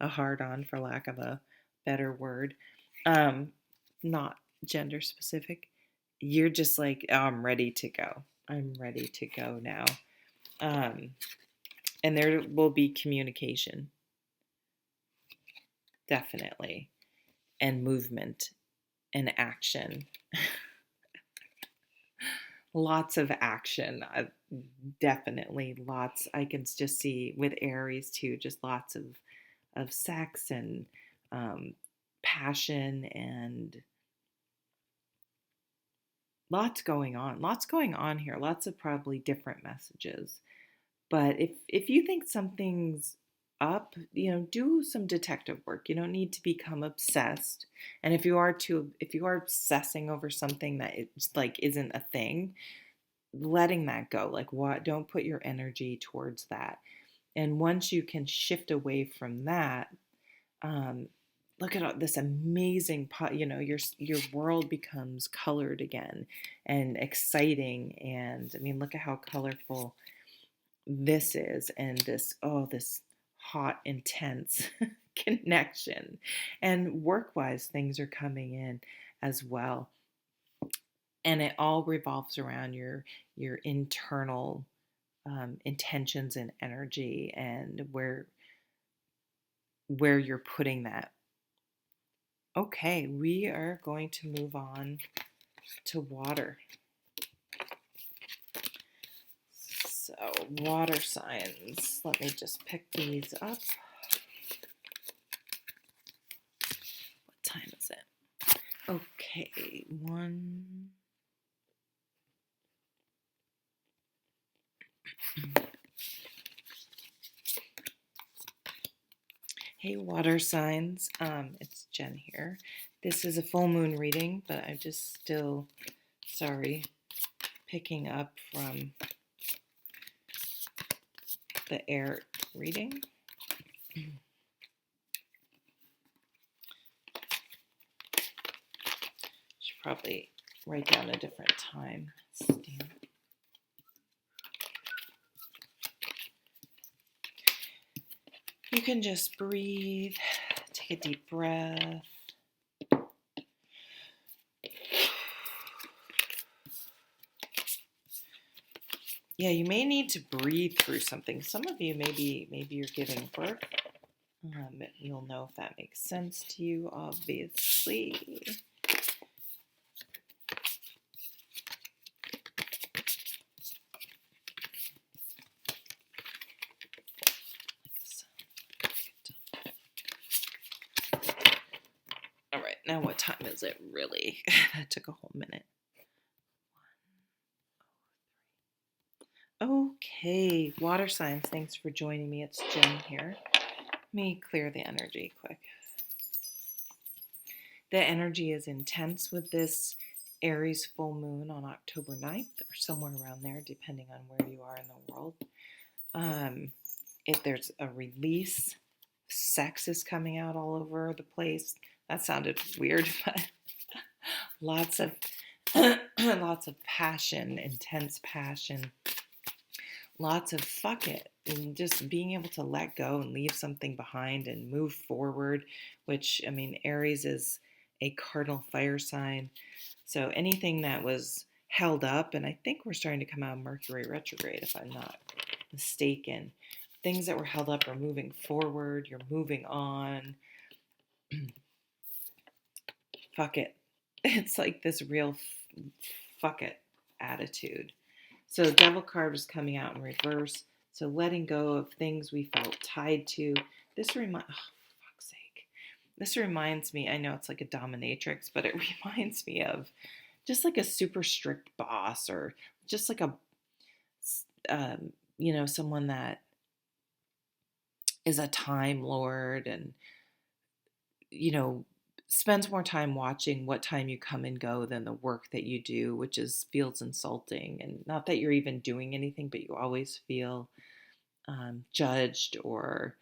hard on, for lack of a better word, not gender specific. You're just like, oh, I'm ready to go. I'm ready to go now. And there will be communication, definitely, and movement and action. Lots of action, definitely lots. I can just see with Aries too, just lots of sex and passion, and lots going on here. Lots of probably different messages. But if you think something's up, do some detective work. You don't need to become obsessed. And if you are obsessing over something that it's like isn't a thing, letting that go. Like, what? Don't put your energy towards that. And once you can shift away from that, look at all this amazing your world becomes colored again and exciting. And I mean, look at how colorful this is, and this hot, intense connection. And work-wise, things are coming in as well. And it all revolves around your internal intentions and energy, and where you're putting that. Okay, we are going to move on to water. So, water signs. Let me just pick these up. What time is it? Okay, one. Hey, water signs. It's Jen here. This is a full moon reading, but I'm just still, picking up from the air reading. Should probably write down a different time. You can just breathe, take a deep breath. Yeah, you may need to breathe through something. Some of you, maybe you're giving birth. You'll know if that makes sense to you, obviously. All right, now what time is it really? That took a whole minute. Okay, water signs, thanks for joining me. It's Jen here. Let me clear the energy quick. The energy is intense with this Aries full moon on October 9th, or somewhere around there, depending on where you are in the world. If there's a release, sex is coming out all over the place. That sounded weird, but lots of passion, intense passion. Lots of fuck it, and just being able to let go and leave something behind and move forward, which, I mean, Aries is a cardinal fire sign. So anything that was held up, and I think we're starting to come out of Mercury retrograde, if I'm not mistaken. Things that were held up are moving forward. You're moving on. Fuck it. It's like this real fuck it attitude. So the Devil card was coming out in reverse. So letting go of things we felt tied to. Oh, for fuck's sake. This reminds me, I know it's like a dominatrix, but it reminds me of just like a super strict boss, or just like someone that is a time lord, and, you know, spends more time watching what time you come and go than the work that you do, which is feels insulting. And not that you're even doing anything, but you always feel judged, or,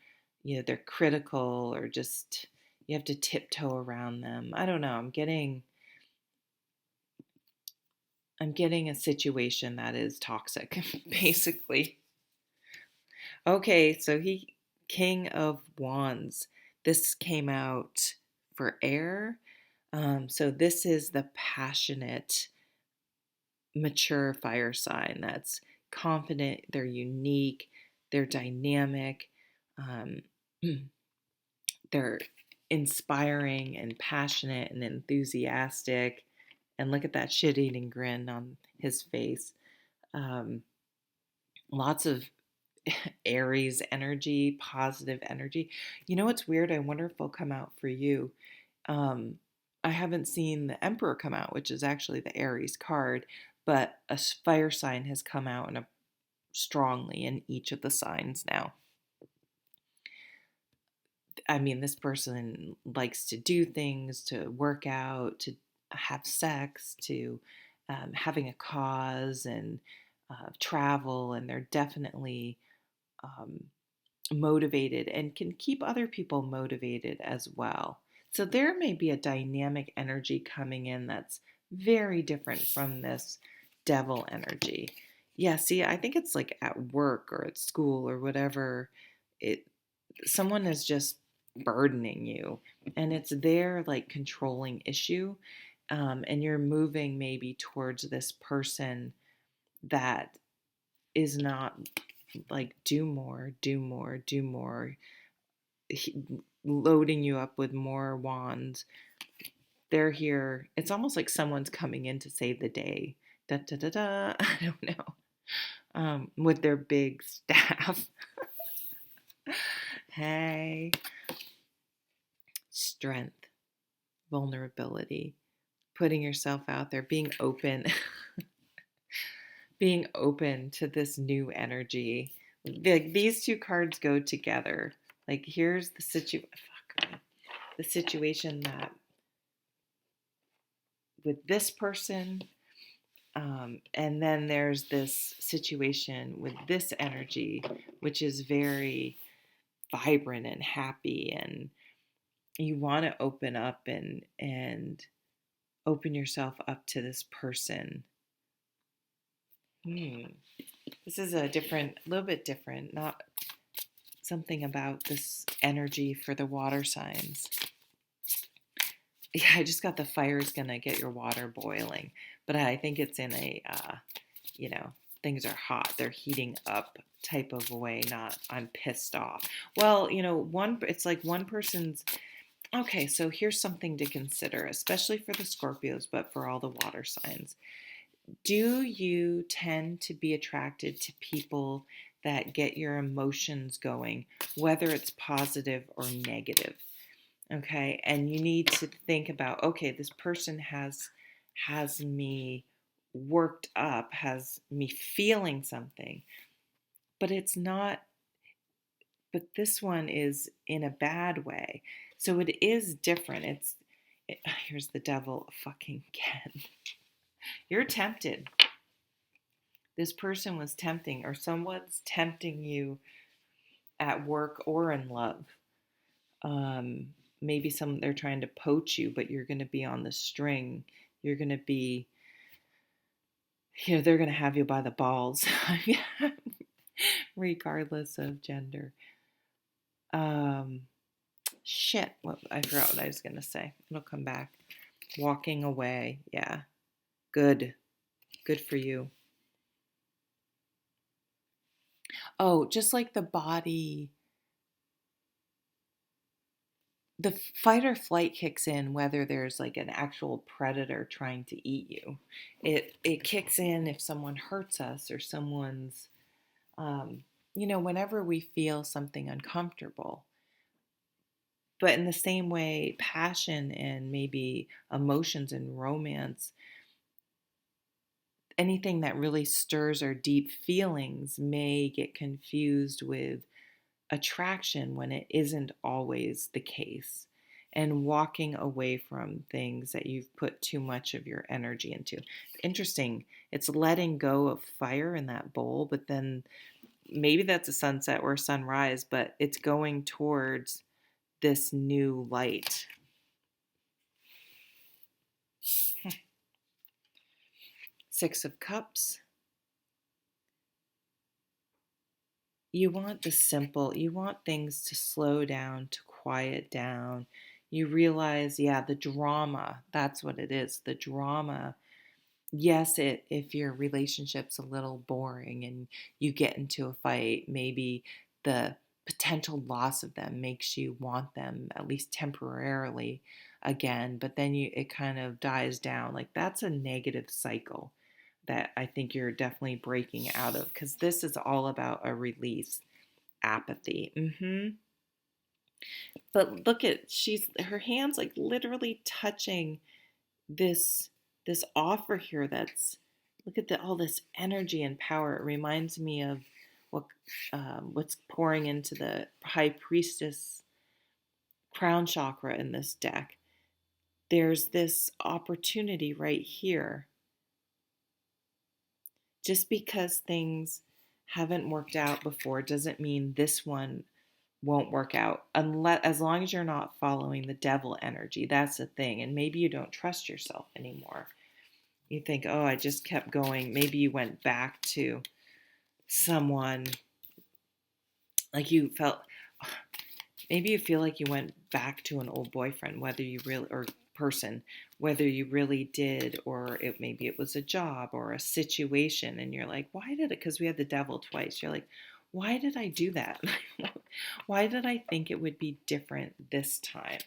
they're critical, or just you have to tiptoe around them. I don't know. I'm getting a situation that is toxic, basically. Okay, so King of Wands. This came out for air. So this is the passionate, mature fire sign that's confident, they're unique, they're dynamic, um, they're inspiring and passionate and enthusiastic. And look at that shit eating grin on his face. Um, Lots of Aries energy, positive energy. You know what's weird? I wonder if they'll come out for you. Um, I haven't seen the Emperor come out, which is actually the Aries card, but a fire sign has come out strongly in each of the signs now. I mean, this person likes to do things, to work out, to have sex, to having a cause, and travel, and they're definitely um, motivated and can keep other people motivated as well. So there may be a dynamic energy coming in that's very different from this devil energy. Yeah, see, I think it's like at work or at school or whatever. It Someone is just burdening you, and it's their like controlling issue, and you're moving maybe towards this person that is not like do more, do more, do more, loading you up with more wands. They're here. It's almost like someone's coming in to save the day. Da da da da. I don't know. With their big staff. Hey, strength, vulnerability, putting yourself out there, being open, being open to this new energy. Like these two cards go together. Like here's the situation that with this person, and then there's this situation with this energy, which is very vibrant and happy, and you want to open up and open yourself up to this person. This is a little bit different, not something about this energy for the water signs. Yeah, I just got the fire's gonna get your water boiling, but I think it's in a, things are hot, they're heating up type of way, not I'm pissed off. Well, it's like one person's, okay, so here's something to consider, especially for the Scorpios, but for all the water signs. Do you tend to be attracted to people that get your emotions going, whether it's positive or negative? Okay, and you need to think about, okay, this person has me worked up, has me feeling something, but it's not, but this one is in a bad way. So it is different. Here's the devil fucking again. You're tempted. This person was tempting, or someone's tempting you at work or in love. Maybe they're trying to poach you, but you're going to be on the string. You're going to be, they're going to have you by the balls, regardless of gender. Shit, I forgot what I was going to say. It'll come back. Walking away. Yeah. Good for you. Oh, just like the body, the fight or flight kicks in whether there's like an actual predator trying to eat you. It kicks in if someone hurts us, or someone's whenever we feel something uncomfortable, but in the same way, passion and maybe emotions and romance, anything that really stirs our deep feelings may get confused with attraction when it isn't always the case. And walking away from things that you've put too much of your energy into. Interesting. It's letting go of fire in that bowl, but then maybe that's a sunset or a sunrise, but it's going towards this new light. Six of Cups. You want the simple, you want things to slow down, to quiet down. You realize, yeah, the drama, that's what it is. The drama. Yes, if your relationship's a little boring and you get into a fight, maybe the potential loss of them makes you want them at least temporarily again, but then it kind of dies down. Like that's a negative cycle that I think you're definitely breaking out of, because this is all about a release, apathy. But look at, she's her hands like literally touching this offer here. That's, look at all this energy and power. It reminds me of what what's pouring into the high priestess crown chakra in this deck. There's this opportunity right here. Just because things haven't worked out before doesn't mean this one won't work out, unless, as long as you're not following the devil energy. That's the thing. And maybe you don't trust yourself anymore. You think, oh, I just kept going. Maybe you went back to someone, like you felt, maybe you feel like you went back to an old boyfriend, whether you really, or person, whether you really did, or maybe it was a job or a situation. And you're like, why did it? Because we had the devil twice. You're like, why did I do that? Why did I think it would be different this time?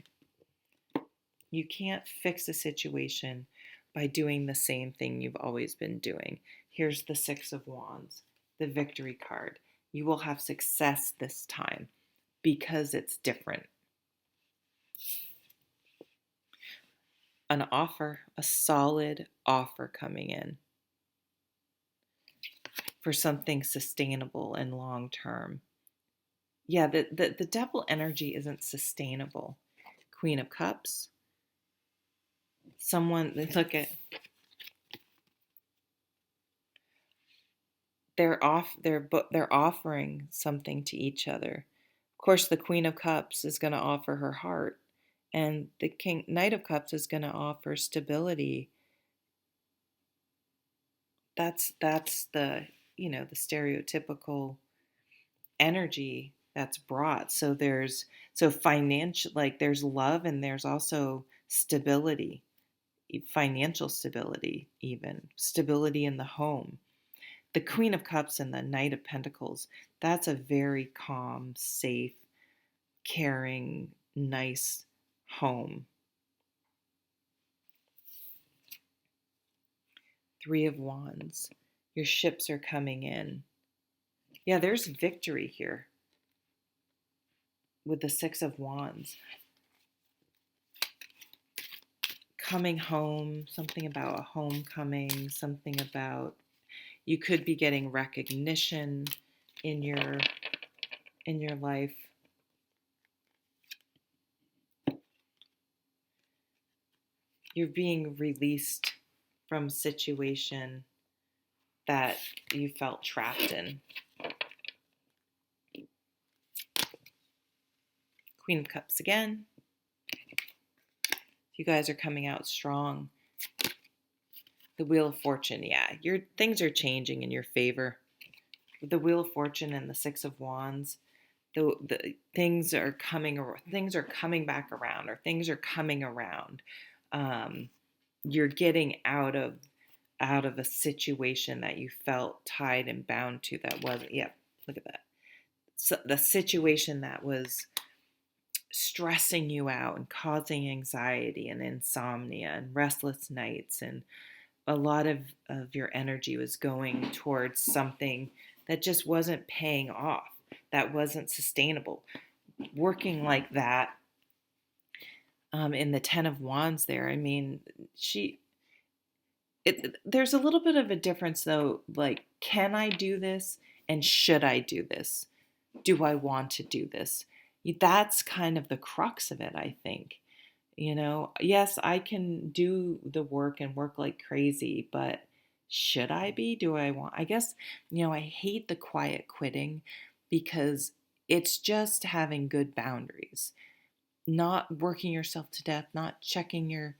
You can't fix a situation by doing the same thing you've always been doing. Here's the Six of Wands, the victory card. You will have success this time because it's different. An offer, a solid offer coming in for something sustainable and long term. Yeah, the devil energy isn't sustainable. Queen of Cups. Someone, look at, they're offering something to each other. Of course, the Queen of Cups is going to offer her heart, and the Knight of Cups is going to offer stability. That's the, the stereotypical energy that's brought. So there's, so financial, like there's love and there's also stability, financial stability, even stability in the home. The Queen of Cups and the Knight of Pentacles, that's a very calm, safe, caring, nice home. Three of Wands, your ships are coming in. Yeah, there's victory here with the Six of Wands. Coming home, something about a homecoming, something about, you could be getting recognition in your life. You're being released from a situation that you felt trapped in. Queen of Cups again. You guys are coming out strong. The Wheel of Fortune, yeah, your things are changing in your favor. With the Wheel of Fortune and the Six of Wands, the things are coming back around, or things are coming around. You're getting out of a situation that you felt tied and bound to, that wasn't, yeah, look at that. So the situation that was stressing you out and causing anxiety and insomnia and restless nights, and a lot of your energy was going towards something that just wasn't paying off, that wasn't sustainable. Working like that, in the Ten of Wands there, I mean, there's a little bit of a difference though, like, can I do this and should I do this? Do I want to do this? That's kind of the crux of it, I think. Yes, I can do the work and work like crazy, but should I be? Do I want? I guess, I hate the quiet quitting because it's just having good boundaries, not working yourself to death, not checking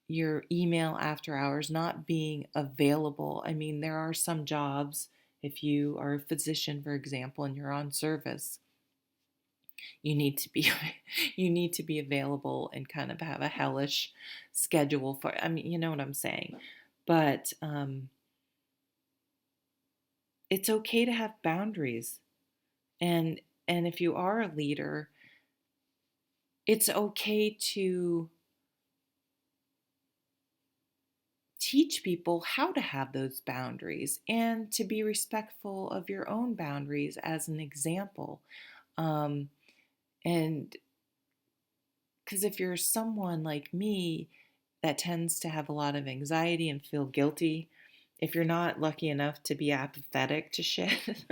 your email after hours, not being available. I mean, there are some jobs, if you are a physician, for example, and you're on service, you need to be you need to be available and kind of have a hellish schedule for, I mean, you know what I'm saying. But it's okay to have boundaries. And if you are a leader, it's okay to teach people how to have those boundaries and to be respectful of your own boundaries as an example. And because if you're someone like me that tends to have a lot of anxiety and feel guilty, if you're not lucky enough to be apathetic to shit,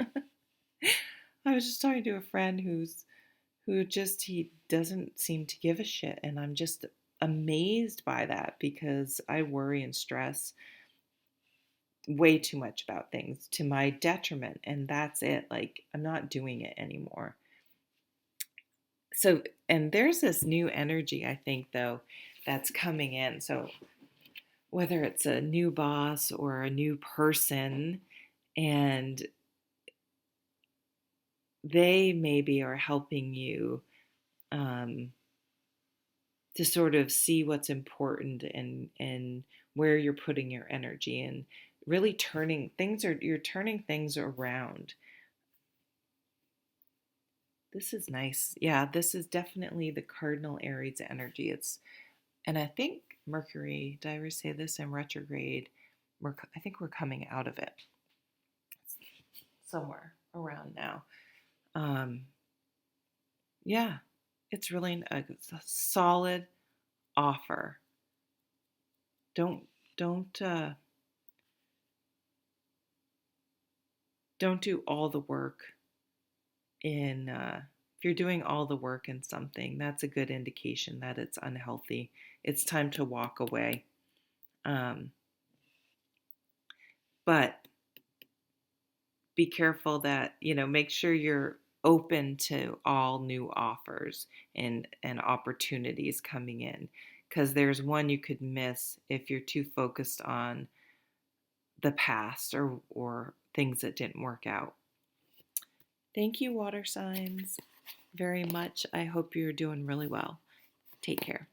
I was just talking to a friend he doesn't seem to give a shit, and I'm just amazed by that because I worry and stress way too much about things to my detriment, and that's it. Like, I'm not doing it anymore. So, and there's this new energy, I think, though, that's coming in. So whether it's a new boss or a new person, and they maybe are helping you, to sort of see what's important and where you're putting your energy, and really you're turning things around. This is nice. Yeah, this is definitely the cardinal Aries energy. And I think Mercury, did I ever say this, in retrograde? I think we're coming out of it somewhere around now. Yeah, it's really it's a solid offer. Don't don't do all the work in. If you're doing all the work in something, that's a good indication that it's unhealthy. It's time to walk away. Um, but be careful that, make sure you're open to all new offers and opportunities coming in, because there's one you could miss if you're too focused on the past or things that didn't work out. Thank you, water signs, very much. I hope you're doing really well. Take care.